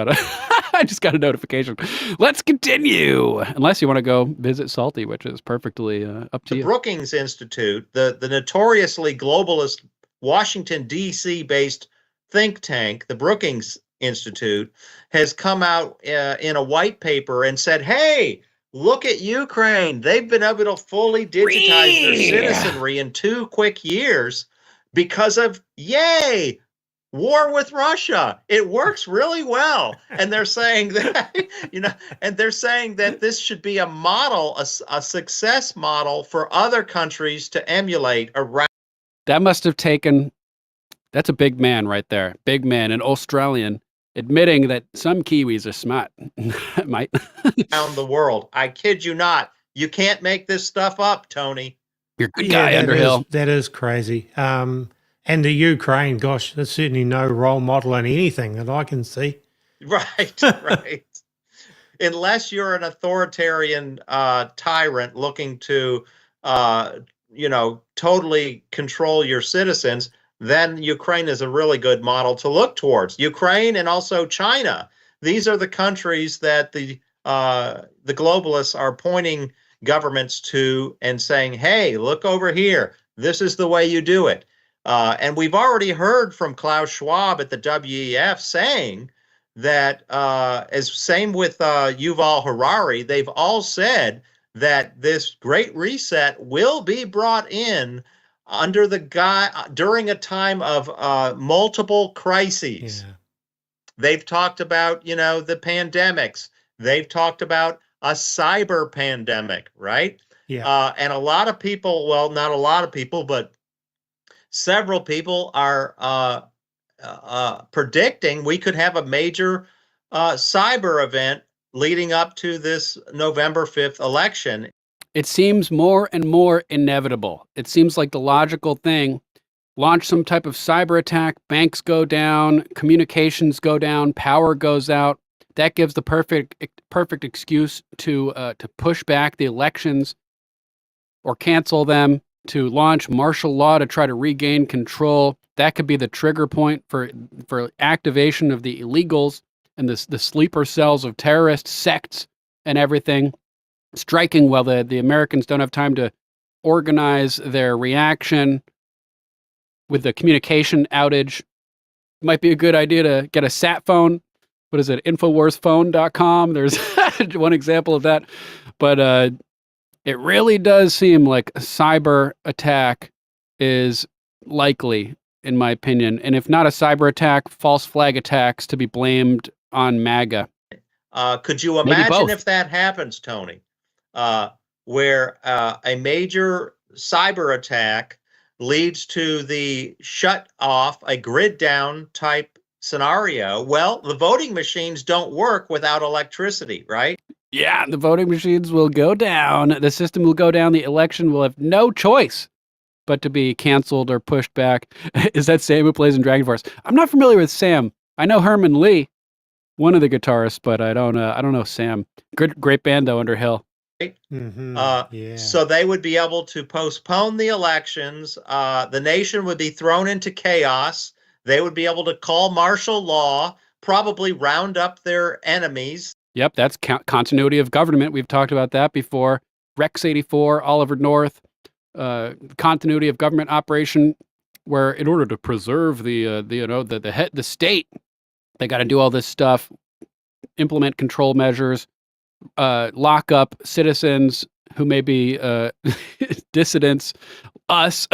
got a notification. Let's continue. Unless you want to go visit Salty, which is perfectly up to you. The Brookings Institute, the notoriously globalist Washington, D.C. based think tank, the Brookings Institute, has come out in a white paper and said, hey, look at Ukraine. They've been able to fully digitize their citizenry in 2 quick years because of, war with Russia. It works really well. And they're saying that, this should be a model, a success model for other countries to emulate around. That must have taken, that's a big man right there. Big man, an Australian, admitting that some Kiwis are smart. Might. Around the world. I kid you not. You can't make this stuff up, Tony. You're a good guy, Underhill. That is crazy. And the Ukraine, gosh, there's certainly no role model in anything that I can see. Right. Unless you're an authoritarian tyrant looking to, totally control your citizens, then Ukraine is a really good model to look towards. Ukraine and also China. These are the countries that the globalists are pointing governments to and saying, hey, look over here. This is the way you do it. And we've already heard from Klaus Schwab at the WEF saying that, same with Yuval Harari, they've all said that this Great Reset will be brought in under during a time of multiple crises. Yeah. They've talked about, the pandemics. They've talked about a cyber pandemic, right? Yeah. And a lot of people, well, not a lot of people, but several people are predicting we could have a major cyber event leading up to this November 5th election. It seems more and more inevitable. It seems like the logical thing. Launch some type of cyber attack, banks go down, communications go down, power goes out. That gives the perfect excuse to push back the elections or cancel them, to launch martial law to try to regain control. That could be the trigger point for activation of the illegals and the sleeper cells of terrorist sects and everything, striking while the Americans don't have time to organize their reaction with the communication outage. Might be a good idea to get a sat phone. What is it? Infowarsphone.com. There's one example of that. But it really does seem like a cyber attack is likely, in my opinion. And if not a cyber attack, false flag attacks to be blamed on MAGA. Could you imagine if that happens, Tony, where a major cyber attack leads to the shut off, a grid down type scenario. Well, the voting machines don't work without electricity, right? Yeah, the voting machines will go down. The system will go down. The election will have no choice but to be canceled or pushed back. Is that Sam who plays in Dragon Force? I'm not familiar with Sam. I know Herman Lee, one of the guitarists, but I don't know Sam. Great band though, Underhill. So they would be able to postpone the elections. The nation would be thrown into chaos. They would be able to call martial law, probably round up their enemies. Yep, that's continuity of government. We've talked about that before. Rex 84, Oliver North, continuity of government operation, where in order to preserve the state, they got to do all this stuff, implement control measures, lock up citizens who may be dissidents, us,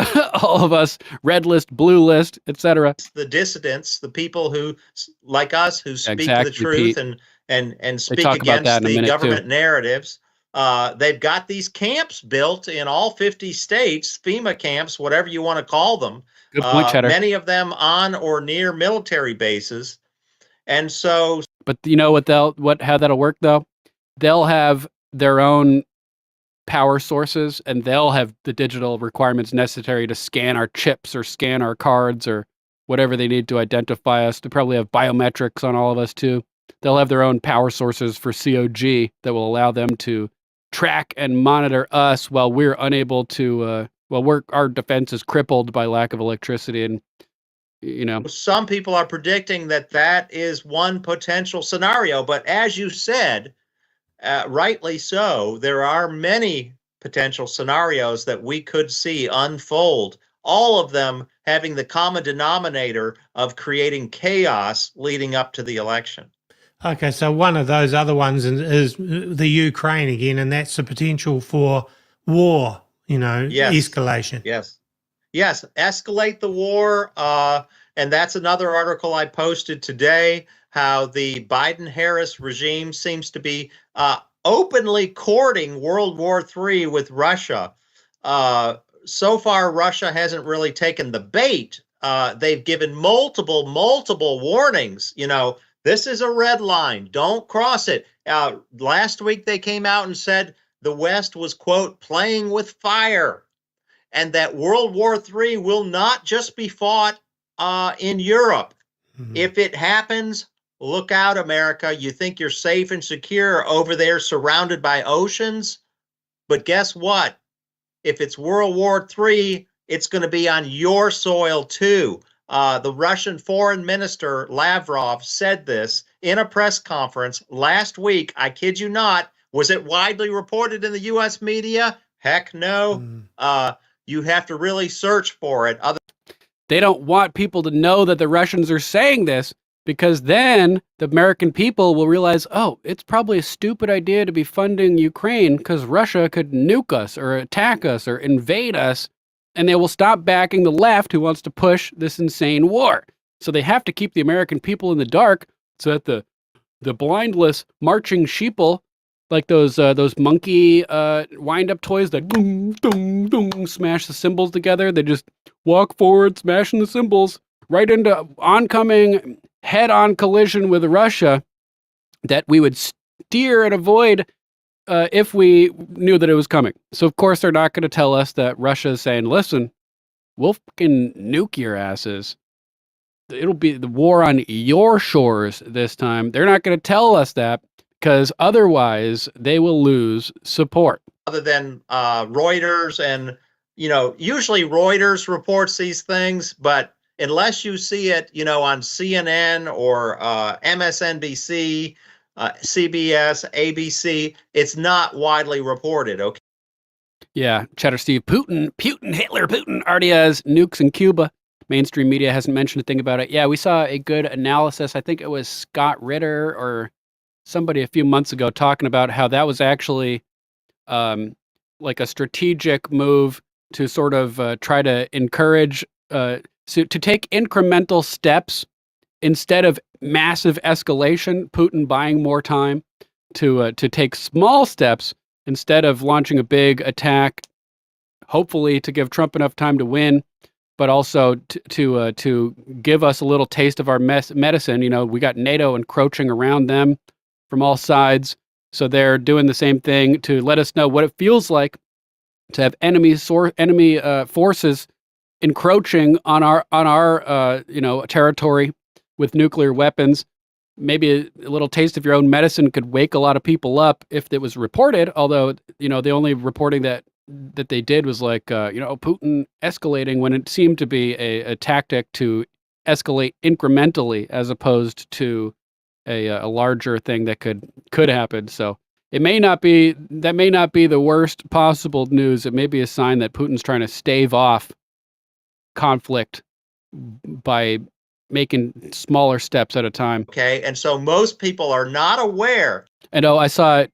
all of us, red list, blue list, etc. The dissidents, the people who, like us, who speak exactly, the truth Pete. and speak against the government narratives. They've got these camps built in all 50 states, FEMA camps, whatever you want to call them. Good point, Cheddar. Many of them on or near military bases. And so, but you know how that'll work though? They'll have their own power sources, and they'll have the digital requirements necessary to scan our chips or scan our cards or whatever they need to identify us. They probably have biometrics on all of us too. They'll have their own power sources for COG that will allow them to track and monitor us while we're unable to, our defense is crippled by lack of electricity. And, some people are predicting that is one potential scenario. But as you said, rightly so, there are many potential scenarios that we could see unfold, all of them having the common denominator of creating chaos leading up to the election. Okay, so one of those other ones is the Ukraine again, and that's the potential for war, escalation. Yes, escalate the war. And that's another article I posted today, how the Biden-Harris regime seems to be openly courting World War III with Russia. So far, Russia hasn't really taken the bait. They've given multiple warnings. This is a red line. Don't cross it. Last week, they came out and said the West was, quote, playing with fire, and that World War III will not just be fought in Europe. Mm-hmm. If it happens, look out, America. You think you're safe and secure over there surrounded by oceans? But guess what? If it's World War III, it's going to be on your soil too. The Russian foreign minister, Lavrov, said this in a press conference last week. I kid you not. Was it widely reported in the U.S. media? Heck no. You have to really search for it. They don't want people to know that the Russians are saying this, because then the American people will realize, oh, it's probably a stupid idea to be funding Ukraine because Russia could nuke us or attack us or invade us, and they will stop backing the left who wants to push this insane war. So they have to keep the American people in the dark so that the blindless marching sheeple, like those monkey wind-up toys that boom, boom, boom, smash the cymbals together. They just walk forward, smashing the cymbals right into oncoming head-on collision with Russia that we would steer and avoid if we knew that it was coming. So, of course, they're not going to tell us that Russia is saying, listen, we'll fucking nuke your asses. It'll be the war on your shores this time. They're not going to tell us that, because otherwise they will lose support. Other than Reuters, and usually Reuters reports these things, but unless you see it, on CNN or MSNBC, CBS, ABC, it's not widely reported. Okay. Yeah, Cheddar Steve, Putin, Hitler, Putin already has nukes in Cuba. Mainstream media hasn't mentioned a thing about it. Yeah, we saw a good analysis. I think it was Scott Ritter or somebody a few months ago talking about how that was actually like a strategic move to sort of try to encourage to take incremental steps instead of massive escalation. Putin buying more time to take small steps instead of launching a big attack, hopefully to give Trump enough time to win. but also to give us a little taste of our medicine. You know, we got NATO encroaching around them from all sides, so they're doing the same thing to let us know what it feels like to have enemy forces encroaching on our territory with nuclear weapons. Maybe a little taste of your own medicine could wake a lot of people up if it was reported. Although, you know, the only reporting that they did was like, Putin escalating, when it seemed to be a tactic to escalate incrementally as opposed to a larger thing that could happen. So that may not be the worst possible news. It may be a sign that Putin's trying to stave off conflict by making smaller steps at a time. Okay, and so most people are not aware. And I saw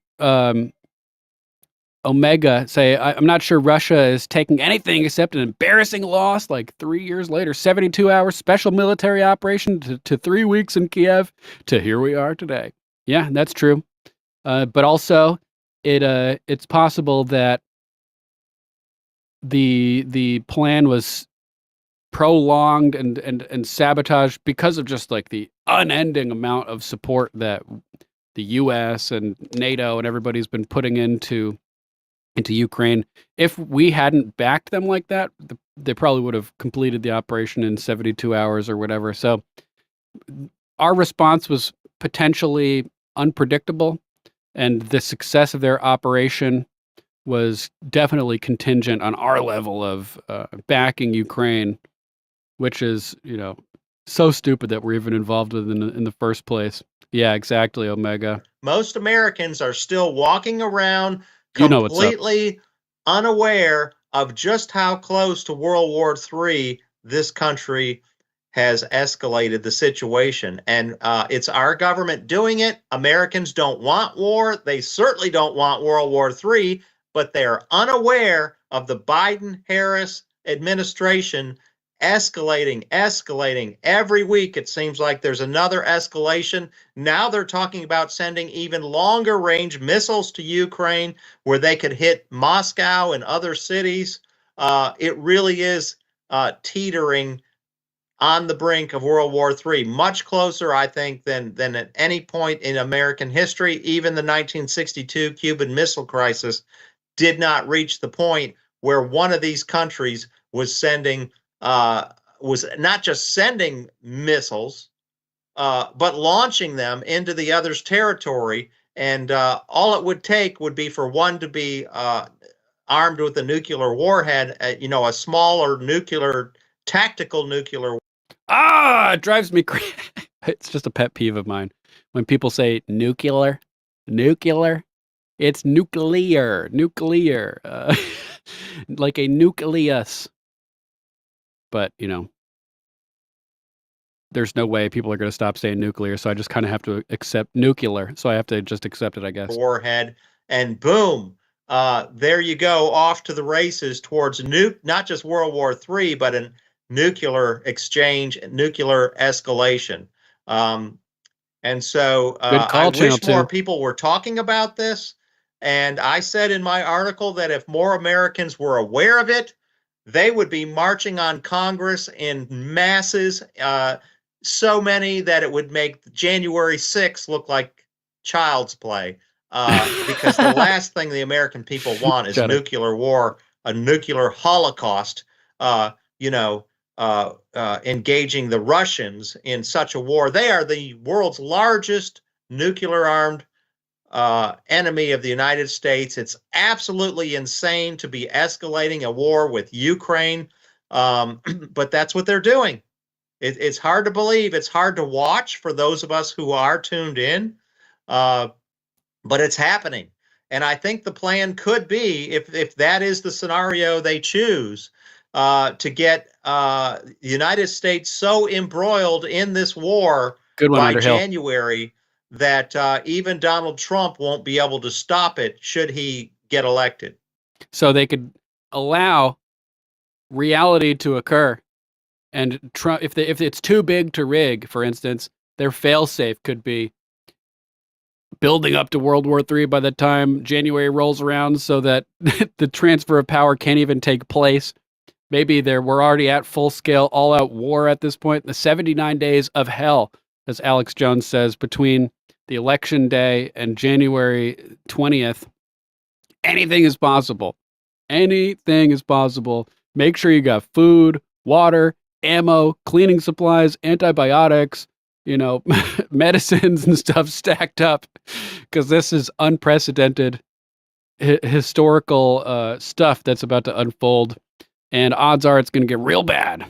Omega say, I'm not sure Russia is taking anything except an embarrassing loss, like 3 years later, 72-hour special military operation to 3 weeks in Kiev to here we are today. Yeah, that's true. But also, it's possible that the plan was prolonged and sabotaged because of just like the unending amount of support that the U.S. and NATO and everybody's been putting into Ukraine. If we hadn't backed them like that, they probably would have completed the operation in 72 hours or whatever. So our response was potentially unpredictable, and the success of their operation was definitely contingent on our level of backing Ukraine, which is, so stupid that we're even involved with in the first place. Yeah, exactly, Omega. Most Americans are still walking around completely unaware of just how close to World War III this country has escalated the situation. And it's our government doing it. Americans don't want war. They certainly don't want World War III, but they're unaware of the Biden-Harris administration escalating every week. It seems like there's another escalation. Now they're talking about sending even longer range missiles to Ukraine where they could hit Moscow and other cities. It really is teetering on the brink of World War III, much closer, I think, than at any point in American history. Even the 1962 Cuban Missile Crisis did not reach the point where one of these countries was not just sending missiles, but launching them into the other's territory. And all it would take would be for one to be armed with a nuclear warhead, a smaller tactical nuclear. It drives me crazy. It's just a pet peeve of mine when people say nuclear. It's nuclear, like a nucleus. But, there's no way people are going to stop saying nuclear, so I just kind of have to accept nuclear. So I have to just accept it, I guess. Warhead, and boom, there you go, off to the races towards not just World War III, but a nuclear exchange, nuclear escalation. And so I wish more people were talking about this. And I said in my article that if more Americans were aware of it, they would be marching on Congress in masses, so many that it would make January 6th look like child's play. Because the last thing the American people want is nuclear war, a nuclear holocaust, engaging the Russians in such a war. They are the world's largest nuclear-armed enemy of the United States. It's absolutely insane to be escalating a war with Ukraine, but that's what they're doing. It's hard to believe. It's hard to watch for those of us who are tuned in, but it's happening. And I think the plan could be, if that is the scenario they choose, to get the United States so embroiled in this war by January that even Donald Trump won't be able to stop it should he get elected. So they could allow reality to occur, and Trump, if it's too big to rig, for instance, their failsafe could be building up to World War III by the time January rolls around, so that the transfer of power can't even take place. Maybe we're already at full-scale, all-out war at this point. The 79 days of hell, as Alex Jones says, between the election day and January 20th. Anything is possible. Anything is possible. Make sure you got food, water, ammo, cleaning supplies, antibiotics, medicines and stuff stacked up, because this is unprecedented historical stuff that's about to unfold, and odds are it's going to get real bad.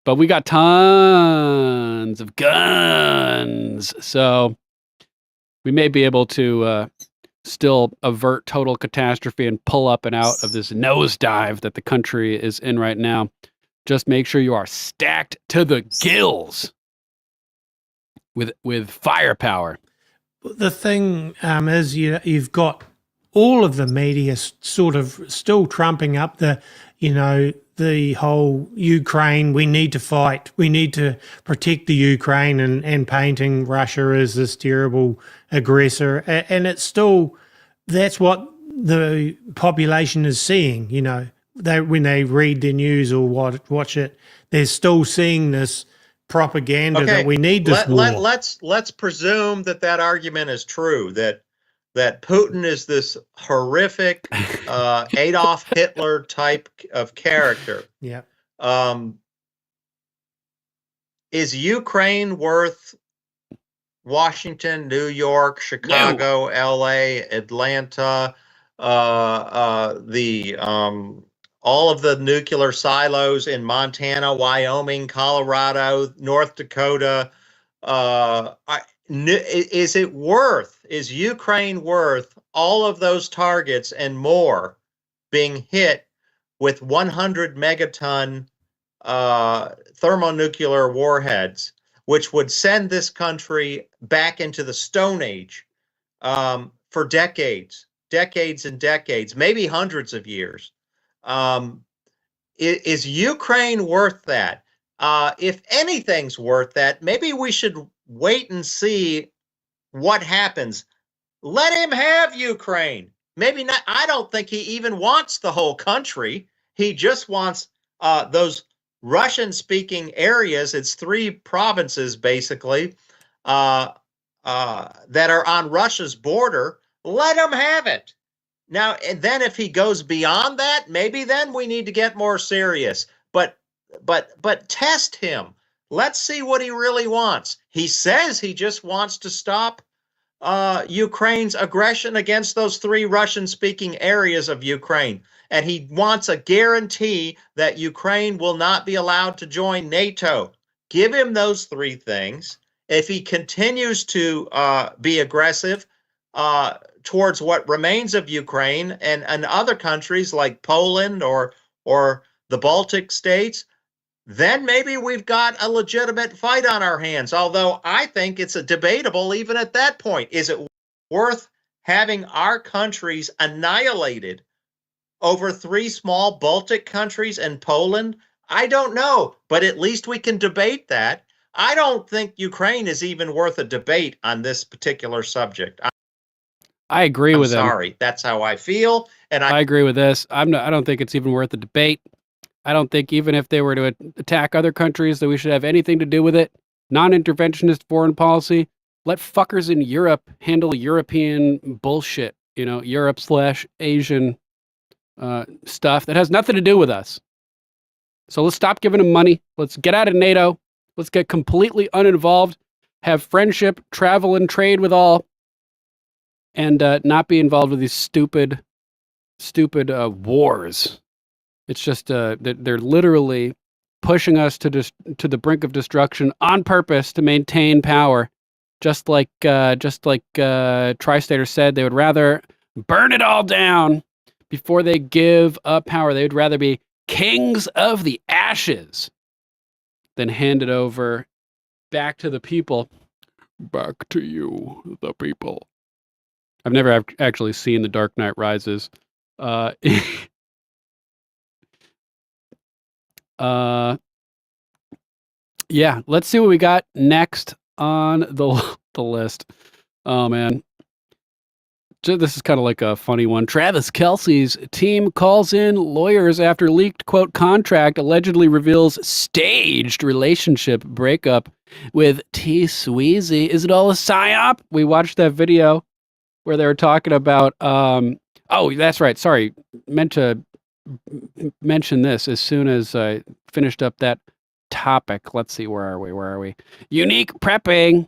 But we got tons of guns, so we may be able to still avert total catastrophe and pull up and out of this nosedive that the country is in right now. Just make sure you are stacked to the gills with firepower. The thing is, you've got all of the media sort of still trumping up the whole Ukraine, we need to fight, we need to protect the Ukraine, and painting Russia as this terrible aggressor. And it's still, that's what the population is seeing, when they read the news or watch it, they're still seeing this propaganda that we need this war. Let's presume that argument is true, that Putin is this horrific Adolf Hitler type of character. Yeah. Is Ukraine worth Washington, New York, Chicago, LA, Atlanta, all of the nuclear silos in Montana, Wyoming, Colorado, North Dakota? Is Ukraine worth all of those targets and more being hit with 100 megaton thermonuclear warheads, which would send this country back into the Stone Age for decades and decades, maybe hundreds of years? Is Ukraine worth that? If anything's worth that, maybe we should wait and see what happens. Let him have Ukraine. Maybe not. I don't think he even wants the whole country. He just wants those Russian-speaking areas. It's 3 provinces, basically, that are on Russia's border. Let him have it. Now, and then if he goes beyond that, maybe then we need to get more serious. But test him. Let's see what he really wants. He says he just wants to stop Ukraine's aggression against those 3 Russian-speaking areas of Ukraine. And he wants a guarantee that Ukraine will not be allowed to join NATO. Give him those 3 things. If he continues to be aggressive towards what remains of Ukraine and other countries like Poland or the Baltic states, then maybe we've got a legitimate fight on our hands. Although I think it's debatable even at that point. Is it worth having our countries annihilated over 3 small Baltic countries and Poland? I don't know, but at least we can debate that. I don't think Ukraine is even worth a debate on this particular subject. I agree with him. Sorry, that's how I feel, and I agree with this. I don't think it's even worth a debate. I don't think even if they were to attack other countries that we should have anything to do with it. Non-interventionist foreign policy. Let fuckers in Europe handle European bullshit. Europe/Asian stuff that has nothing to do with us. So let's stop giving them money. Let's get out of NATO. Let's get completely uninvolved. Have friendship, travel, and trade with all. And not be involved with these stupid wars. It's just they're literally pushing us to the brink of destruction on purpose to maintain power. Just like Tri-Stater said, they would rather burn it all down before they give up power. They would rather be kings of the ashes than hand it over back to the people. Back to you, the people. I've never actually seen The Dark Knight Rises. Yeah, let's see what we got next on the list. Oh man. This is kind of like a funny one. Travis Kelce's team calls in lawyers after leaked, quote, contract allegedly reveals staged relationship breakup with T. Sweezy. Is it all a psyop? We watched that video where they were talking about, oh, that's right. Sorry. Meant to mention this as soon as I finished up that topic. Let's see. Where are we? Unique prepping.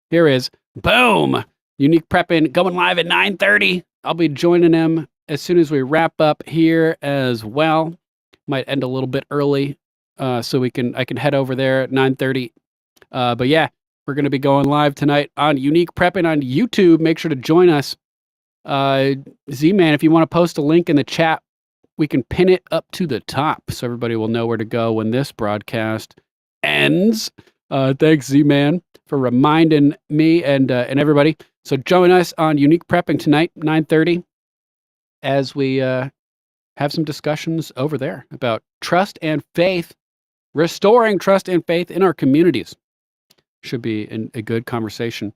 Here is, boom. Unique prepping going live at 9:30. I'll be joining them as soon as we wrap up here as well. Might end a little bit early, so I can head over there at 9:30. But yeah, we're gonna be going live tonight on Unique Prepping on YouTube. Make sure to join us. Z-Man, if you want to post a link in the chat, we can pin it up to the top so everybody will know where to go when this broadcast ends. Thanks, Z-Man, for reminding me and everybody. So join us on Unique Prepping tonight, 9:30, as we have some discussions over there about trust and faith, restoring trust and faith in our communities. Should be a good conversation.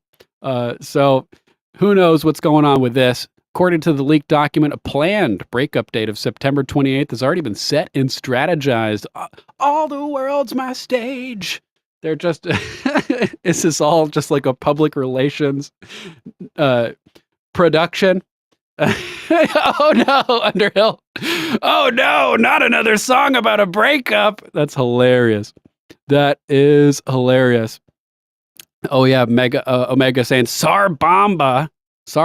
So who knows what's going on with this? According to the leaked document, a planned breakup date of September 28th has already been set and strategized. All the world's my stage. They're just, is this all just like a public relations production? Oh no, Underhill. Oh no, not another song about a breakup. That's hilarious. That is hilarious. Oh yeah, Omega saying SAR bomb was 50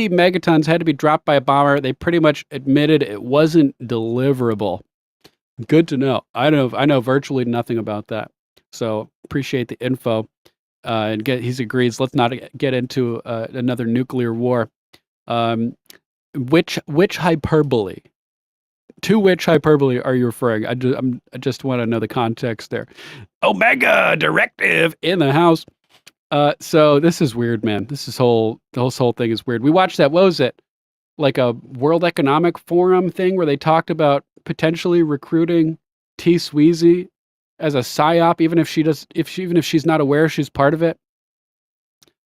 megatons had to be dropped by a bomber. They pretty much admitted it wasn't deliverable. Good to know. I know virtually nothing about that. So appreciate the info. And he agrees. Let's not get into another nuclear war. Which hyperbole? To which hyperbole are you referring? I just want to know the context there. Omega directive in the house. So this is weird, man. The whole thing is weird. We watched that. What was it? Like a World Economic Forum thing where they talked about potentially recruiting T. Sweezy as a psyop, even if she's not aware she's part of it.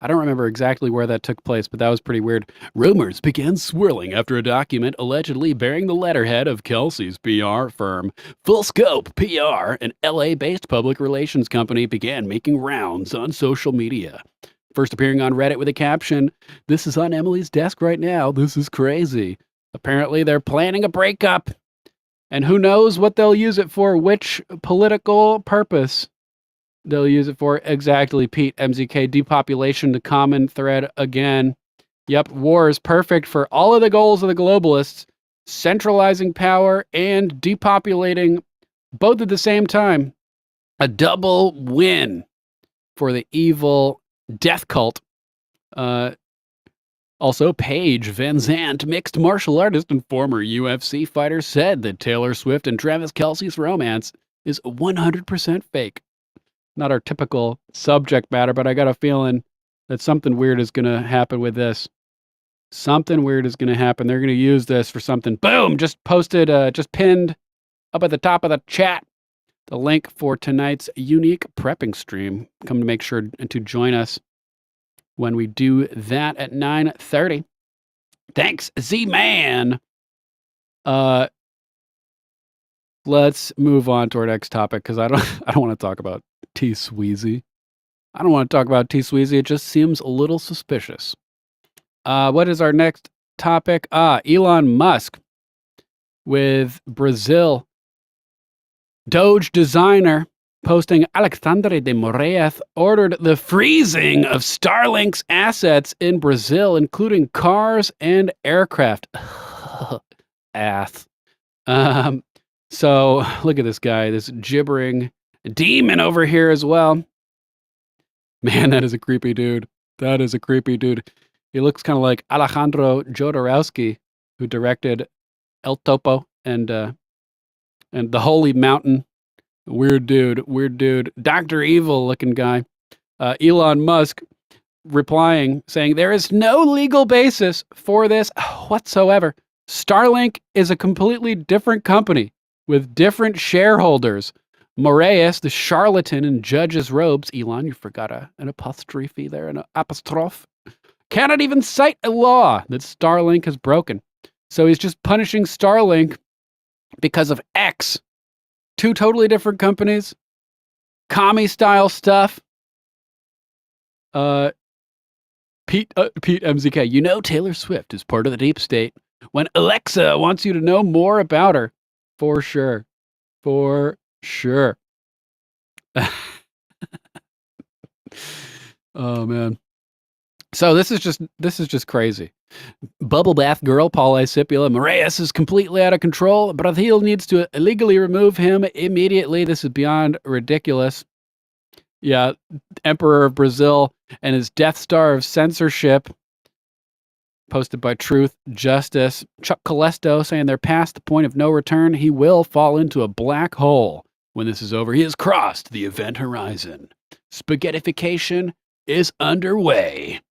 I don't remember exactly where that took place, but that was pretty weird. Rumors began swirling after a document allegedly bearing the letterhead of Kelsey's PR firm, Full Scope PR, an LA-based public relations company, began making rounds on social media. First appearing on Reddit with a caption, "This is on Emily's desk right now. This is crazy." Apparently they're planning a breakup. And who knows what they'll use it for, which political purpose they'll use it for. Exactly, Pete. MZK, depopulation, the common thread again. Yep, war is perfect for all of the goals of the globalists, centralizing power and depopulating both at the same time. A double win for the evil death cult. Also, Paige Van Zandt, mixed martial artist and former UFC fighter, said that Taylor Swift and Travis Kelce's romance is 100% fake. Not our typical subject matter, but I got a feeling that something weird is going to happen with this. Something weird is going to happen. They're going to use this for something. Boom! Just posted, just pinned up at the top of the chat the link for tonight's Unique Prepping stream. Come to make sure to join us when we do that at 9:30. Thanks, Z-Man. Let's move on to our next topic because I don't want to talk about T. Sweezy. I don't want to talk about T. Sweezy. It just seems a little suspicious. What is our next topic? Elon Musk with Brazil. Doge designer posting Alexandre de Moreas ordered the freezing of Starlink's assets in Brazil, including cars and aircraft. Ass. So look at this guy, this gibbering demon over here as well. Man, that is a creepy dude. That is a creepy dude. He looks kind of like Alejandro Jodorowsky, who directed El Topo and The Holy Mountain. Weird dude. Dr. Evil looking guy. Elon Musk replying, saying, there is no legal basis for this whatsoever. Starlink is a completely different company with different shareholders. Moreas, the charlatan in judge's robes. Elon, you forgot an apostrophe there, an apostrophe. cannot even cite a law that Starlink has broken. So he's just punishing Starlink because of X. Two totally different companies. Commie-style stuff. Pete MZK, you know Taylor Swift is part of the deep state when Alexa wants you to know more about her. For sure. For sure. Oh, man. So this is just crazy. Bubble bath girl Paul Isipula Moreas is completely out of control. Brazil needs to illegally remove him immediately. This is beyond ridiculous. Yeah, Emperor of Brazil and his Death Star of censorship. Posted by Truth Justice. Chuck Colesto saying they're past the point of no return. He will fall into a black hole when this is over. He has crossed the event horizon. Spaghettification is underway.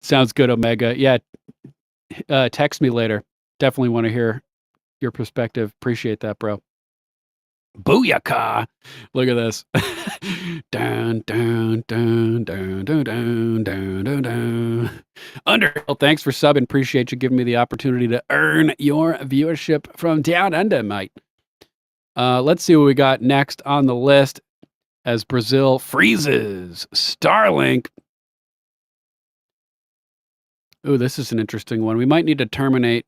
Sounds good, Omega. Yeah, text me later. Definitely want to hear your perspective. Appreciate that, bro. Booyaka! Look at this. Dun, dun, dun, dun, dun, dun, dun, dun, dun. Underhill, thanks for subbing. Appreciate you giving me the opportunity to earn your viewership from down under, mate. Let's see what we got next on the list as Brazil freezes Starlink. Ooh, this is an interesting one. We might need to terminate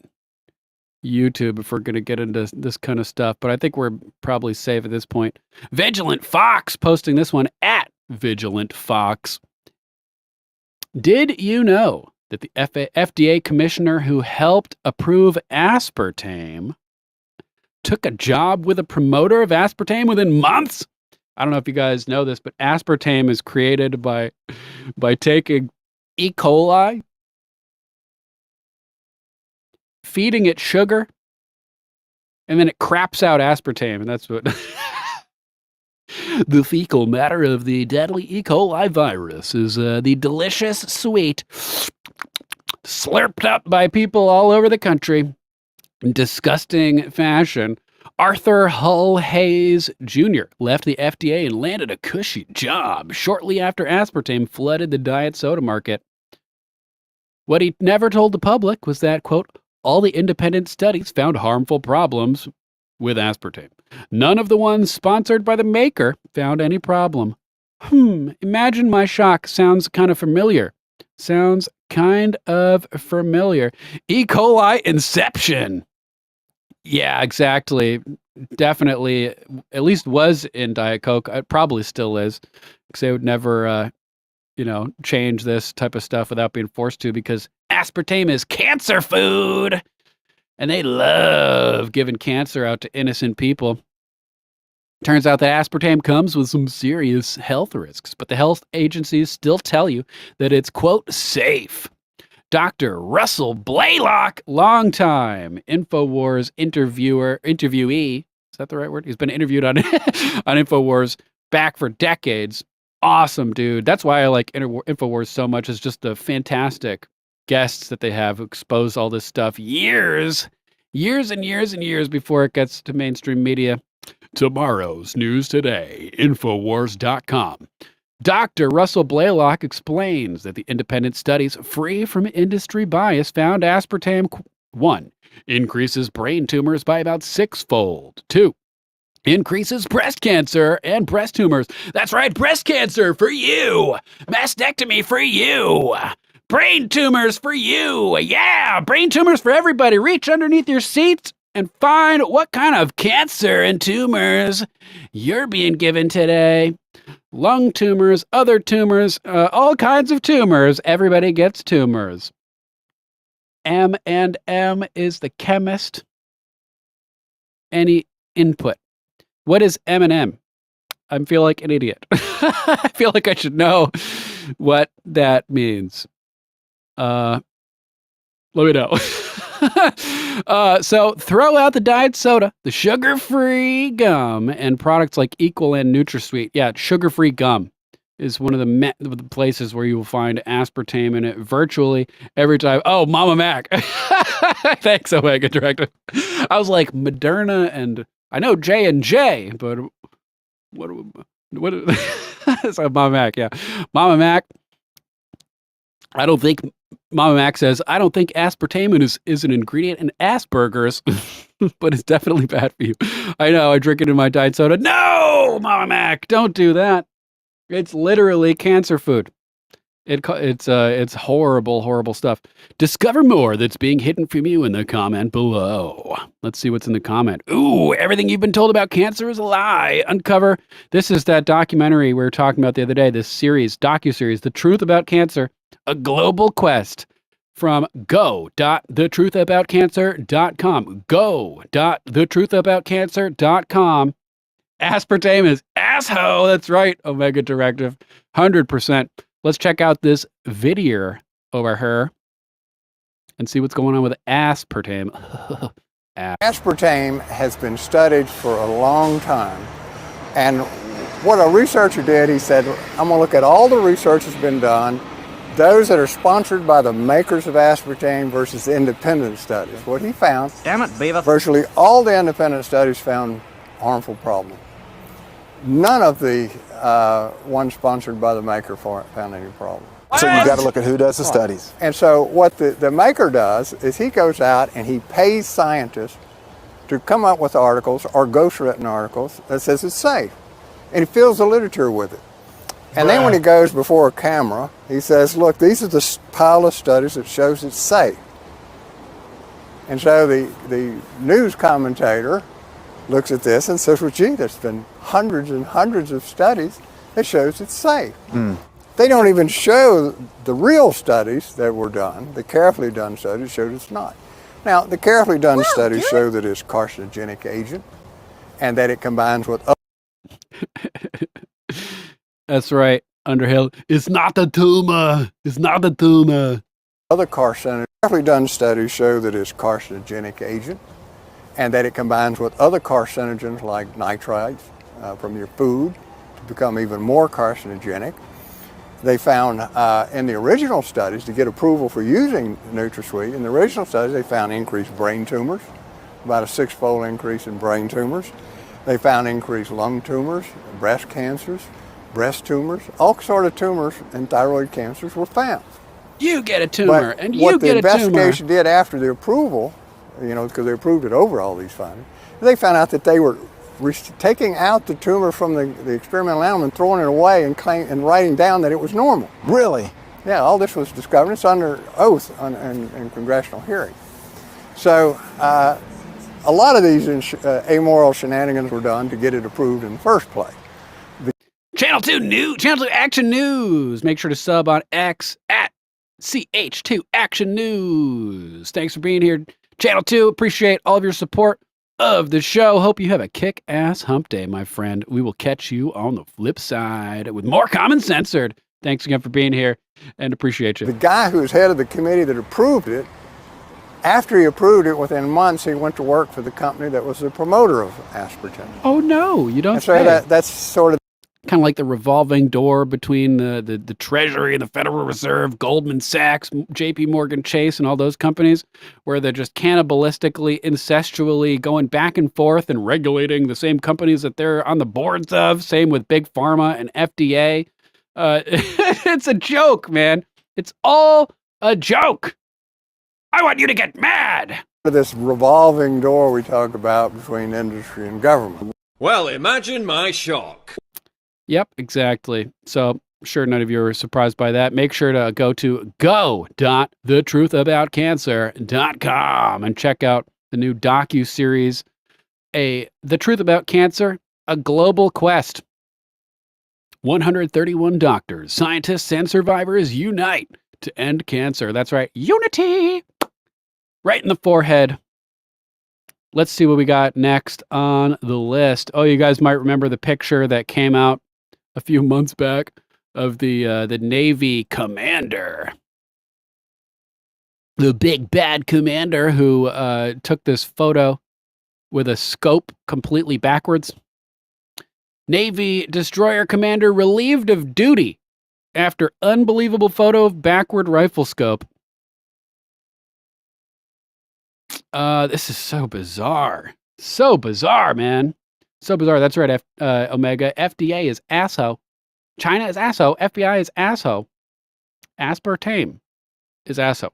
YouTube if we're going to get into this kind of stuff, but I think we're probably safe at this point. Vigilant Fox posting this one at Vigilant Fox. Did you know that the FDA commissioner who helped approve aspartame took a job with a promoter of aspartame within months? I don't know if you guys know this, but aspartame is created by taking E. coli, feeding it sugar, and then it craps out aspartame, and that's what the fecal matter of the deadly E. coli virus is the delicious sweet slurped up by people all over the country in disgusting fashion. Arthur Hull Hayes Jr. left the FDA and landed a cushy job shortly after aspartame flooded the diet soda market. What he never told the public was that, quote, all the independent studies found harmful problems with aspartame. None of the ones sponsored by the maker found any problem. Imagine my shock. Sounds kind of familiar. E. coli inception. Yeah, exactly. Definitely, at least was in Diet Coke. It probably still is, because they would never, change this type of stuff without being forced to, because aspartame is cancer food, and they love giving cancer out to innocent people. Turns out that aspartame comes with some serious health risks, but the health agencies still tell you that it's, quote, safe. Dr. Russell Blaylock, longtime InfoWars interviewee. Is that the right word? He's been interviewed on InfoWars back for decades. Awesome, dude. That's why I like InfoWars so much. It's just the fantastic guests that they have who expose all this stuff years and years before it gets to mainstream media. Tomorrow's news today, Infowars.com. Dr. Russell Blaylock explains that the independent studies free from industry bias found aspartame, 1, increases brain tumors by about 6-fold. 2, increases breast cancer and breast tumors. That's right, breast cancer for you. Mastectomy for you. Brain tumors for you. Yeah, brain tumors for everybody. Reach underneath your seats and find what kind of cancer and tumors you're being given today. Lung tumors, other tumors, all kinds of tumors. Everybody gets tumors. M&M is the chemist. Any input? What is M&M? I feel like an idiot. I feel like I should know what that means. Let me know. So throw out the diet soda, the sugar-free gum, and products like Equal and NutraSweet. Yeah, sugar-free gum is one of the places where you will find aspartame in it virtually every time. Oh, Mama Mac. Thanks, Omega Director. I was like, Moderna and I know J&J, but What? So Mama Mac, yeah. Mama Mac. I don't think Mama Mac says, I don't think aspartame is an ingredient in Asperger's, but it's definitely bad for you. I know, I drink it in my diet soda. No, Mama Mac, don't do that. It's literally cancer food. It's horrible, horrible stuff. Discover more that's being hidden from you in the comment below. Let's see what's in the comment. Ooh, everything you've been told about cancer is a lie. Uncover. This is that documentary we were talking about the other day, this series, docuseries, The Truth About Cancer, a global quest from go.thetruthaboutcancer.com. Go.thetruthaboutcancer.com. Aspartame is asshole. That's right. Omega Directive. 100%. Let's check out this video over here and see what's going on with aspartame. Aspartame has been studied for a long time. And what a researcher did, he said, I'm going to look at all the research that's been done, those that are sponsored by the makers of aspartame versus independent studies. What he found, damn it, Beaver, virtually all the independent studies found harmful problems. None of the ones sponsored by the maker found any problem. So you got to look at who does the studies. And so what the maker does is he goes out and he pays scientists to come up with articles or ghostwritten articles that says it's safe. And he fills the literature with it. And then when he goes before a camera, he says, look, these are the pile of studies that shows it's safe. And so the news commentator looks at this and says, well, gee, there's been hundreds and hundreds of studies that shows it's safe. They don't even show the real studies that were done, the carefully done studies showed it's not. Now, the carefully done studies show that it's a carcinogenic agent and that it combines with other. That's right, Underhill. It's not the tumor. It's not the tumor. Other carefully done studies show that it's a carcinogenic agent and that it combines with other carcinogens like nitrites from your food to become even more carcinogenic. They found in the original studies, to get approval for using NutraSweet, in the original studies they found increased brain tumors, about a 6-fold increase in brain tumors. They found increased lung tumors, breast cancers, breast tumors, all sort of tumors and thyroid cancers were found. You get a tumor, and you get a tumor. What the investigation did after the approval, because they approved it over all these findings, they found out that they were taking out the tumor from the experimental animal and throwing it away and writing down that it was normal. Really? Yeah, all this was discovered. It's under oath in congressional hearing. So a lot of these amoral shenanigans were done to get it approved in the first place. Channel 2 Action News. Make sure to sub on X at CH2 Action News. Thanks for being here, Channel 2. Appreciate all of your support of the show. Hope you have a kick-ass hump day, my friend. We will catch you on the flip side with more Common Censored. Thanks again for being here and appreciate you. The guy who was head of the committee that approved it, after he approved it, within months, he went to work for the company that was the promoter of aspartame. Oh, no, you don't say. So that's sort of kind of like the revolving door between the Treasury and the Federal Reserve, Goldman Sachs, JP Morgan Chase, and all those companies, where they're just cannibalistically, incestually going back and forth and regulating the same companies that they're on the boards of. Same with Big Pharma and FDA. It's a joke, man. It's all a joke. I want you to get mad. This revolving door we talk about between industry and government. Well, imagine my shock. Yep, exactly. So, sure, none of you are surprised by that. Make sure to go to go.thetruthaboutcancer.com and check out the new docu-series, The Truth About Cancer, a global quest. 131 doctors, scientists, and survivors unite to end cancer. That's right, unity! Right in the forehead. Let's see what we got next on the list. Oh, you guys might remember the picture that came out a few months back of the Navy commander, the big bad commander who took this photo with a scope completely backwards. Navy destroyer commander relieved of duty after unbelievable photo of backward rifle scope. This is so bizarre. So bizarre, man. So bizarre. That's right, Omega. FDA is asshole. China is asshole. FBI is asshole. Aspartame is asshole.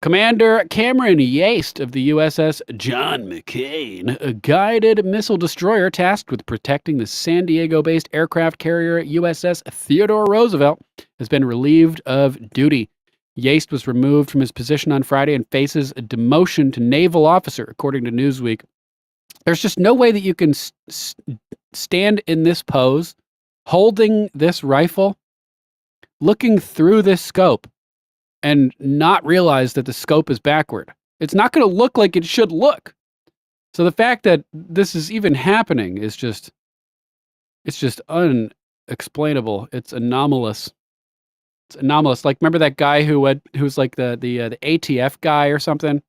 Commander Cameron Yaste of the USS John McCain, a guided missile destroyer tasked with protecting the San Diego-based aircraft carrier USS Theodore Roosevelt, has been relieved of duty. Yaste was removed from his position on Friday and faces a demotion to naval officer, according to Newsweek. There's just no way that you can stand in this pose, holding this rifle, looking through this scope, and not realize that the scope is backward. It's not going to look like it should look. So the fact that this is even happening is just, it's just unexplainable. It's anomalous. It's anomalous. Like, remember that guy who's like the ATF guy or something,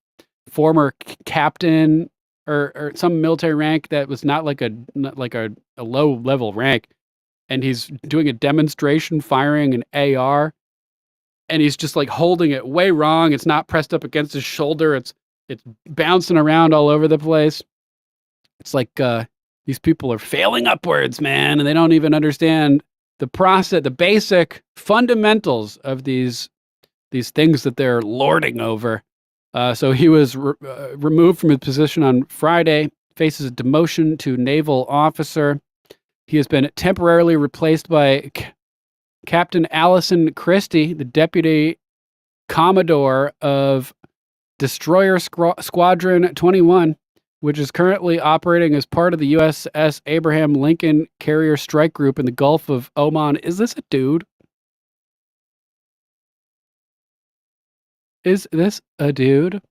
former captain or some military rank that was not like a low level rank, and he's doing a demonstration firing an AR. And he's just like holding it way wrong. It's not pressed up against his shoulder. It's bouncing around all over the place. It's like these people are failing upwards, man, and they don't even understand the process, the basic fundamentals of these things that they're lording over. So he was removed from his position on Friday, faces a demotion to naval officer. He has been temporarily replaced by Captain Allison Christie, the Deputy Commodore of Destroyer Squadron 21, which is currently operating as part of the USS Abraham Lincoln Carrier Strike Group in the Gulf of Oman. Is this a dude? Is this a dude?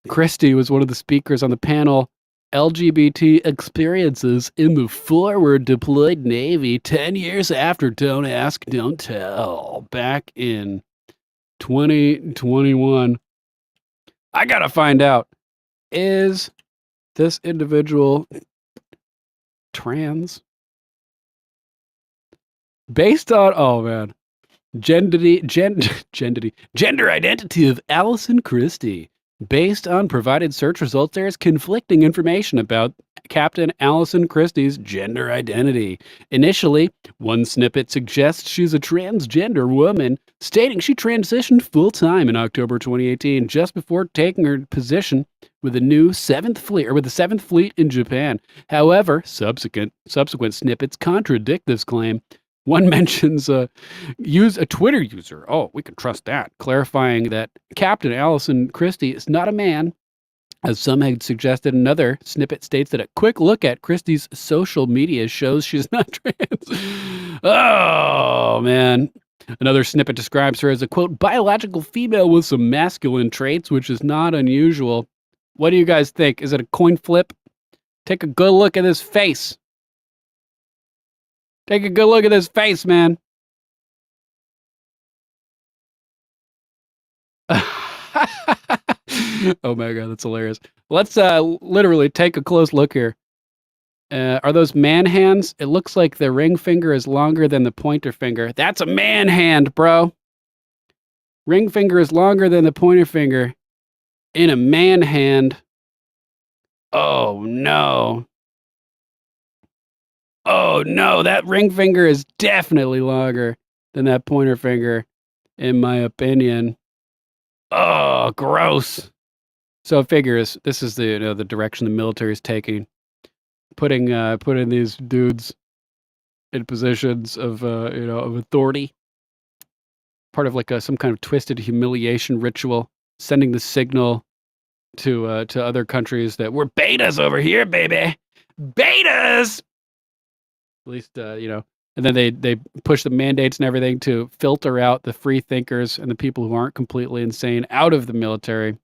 Christie was one of the speakers on the panel LGBT Experiences in the Forward Deployed Navy 10 years after Don't Ask, Don't Tell, back in 2021. I gotta find out, is this individual trans? Based on, oh man, gender identity of Allison Christie. Based on provided search results, there is conflicting information about Captain Allison Christie's gender identity. Initially, one snippet suggests she's a transgender woman, stating she transitioned full-time in October 2018, just before taking her position with the 7th Fleet in Japan. However, subsequent snippets contradict this claim. One mentions a Twitter user. Oh, we can trust that. Clarifying that Captain Allison Christie is not a man, as some had suggested. Another snippet states that a quick look at Christie's social media shows she's not trans. Oh, man. Another snippet describes her as a, quote, biological female with some masculine traits, which is not unusual. What do you guys think? Is it a coin flip? Take a good look at his face. Take a good look at his face, man. Oh my God, that's hilarious. Let's literally take a close look here. Are those man hands? It looks like the ring finger is longer than the pointer finger. That's a man hand, bro. Ring finger is longer than the pointer finger in a man hand. Oh no. Oh no, that ring finger is definitely longer than that pointer finger, in my opinion. Oh, gross. So figures, this is the the direction the military is taking, putting these dudes in positions of of authority, part of like some kind of twisted humiliation ritual, sending the signal to other countries that we're betas over here, baby, betas. At least, and then they push the mandates and everything to filter out the free thinkers and the people who aren't completely insane out of the military.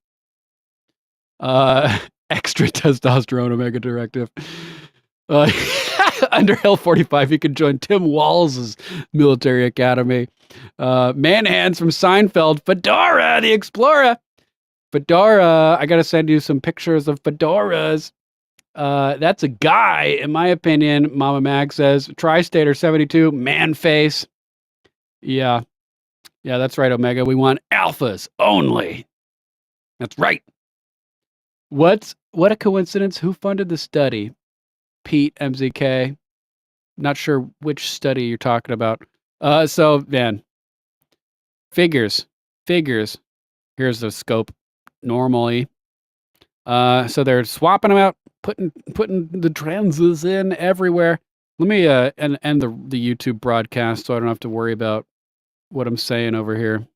Extra testosterone Omega directive. Under Hill 45, you can join Tim Walls' military academy. Man hands from Seinfeld. Fedora, the Explorer. Fedora, I got to send you some pictures of fedoras. That's a guy, in my opinion. Mama Mag says, Tri-Stater 72, man face. Yeah, that's right, Omega. We want alphas only. That's right. What a coincidence. Who funded the study? Pete MZK. Not sure which study you're talking about. So man, figures. Here's the scope normally. So they're swapping them out, putting the transes in everywhere. Let me end the YouTube broadcast so I don't have to worry about what I'm saying over here.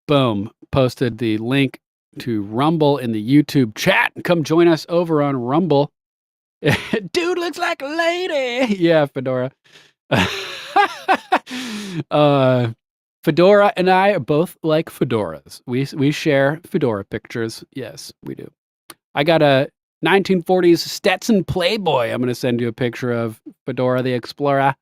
Boom. Posted the link to Rumble in the YouTube chat. Come join us over on Rumble. Dude looks like a lady. Yeah, Fedora. Fedora and I are both like fedoras. We share fedora pictures. Yes, we do. I got a 1940s Stetson Playboy. I'm going to send you a picture of Fedora the Explorer.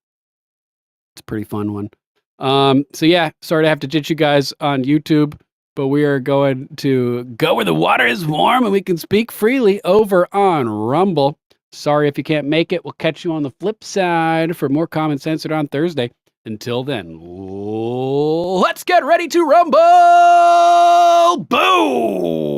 It's a pretty fun one. So yeah, sorry to have to ditch you guys on YouTube, but we are going to go where the water is warm and we can speak freely over on Rumble. Sorry if you can't make it. We'll catch you on the flip side for more Common Censored on Thursday. Until then, let's get ready to rumble! Boom!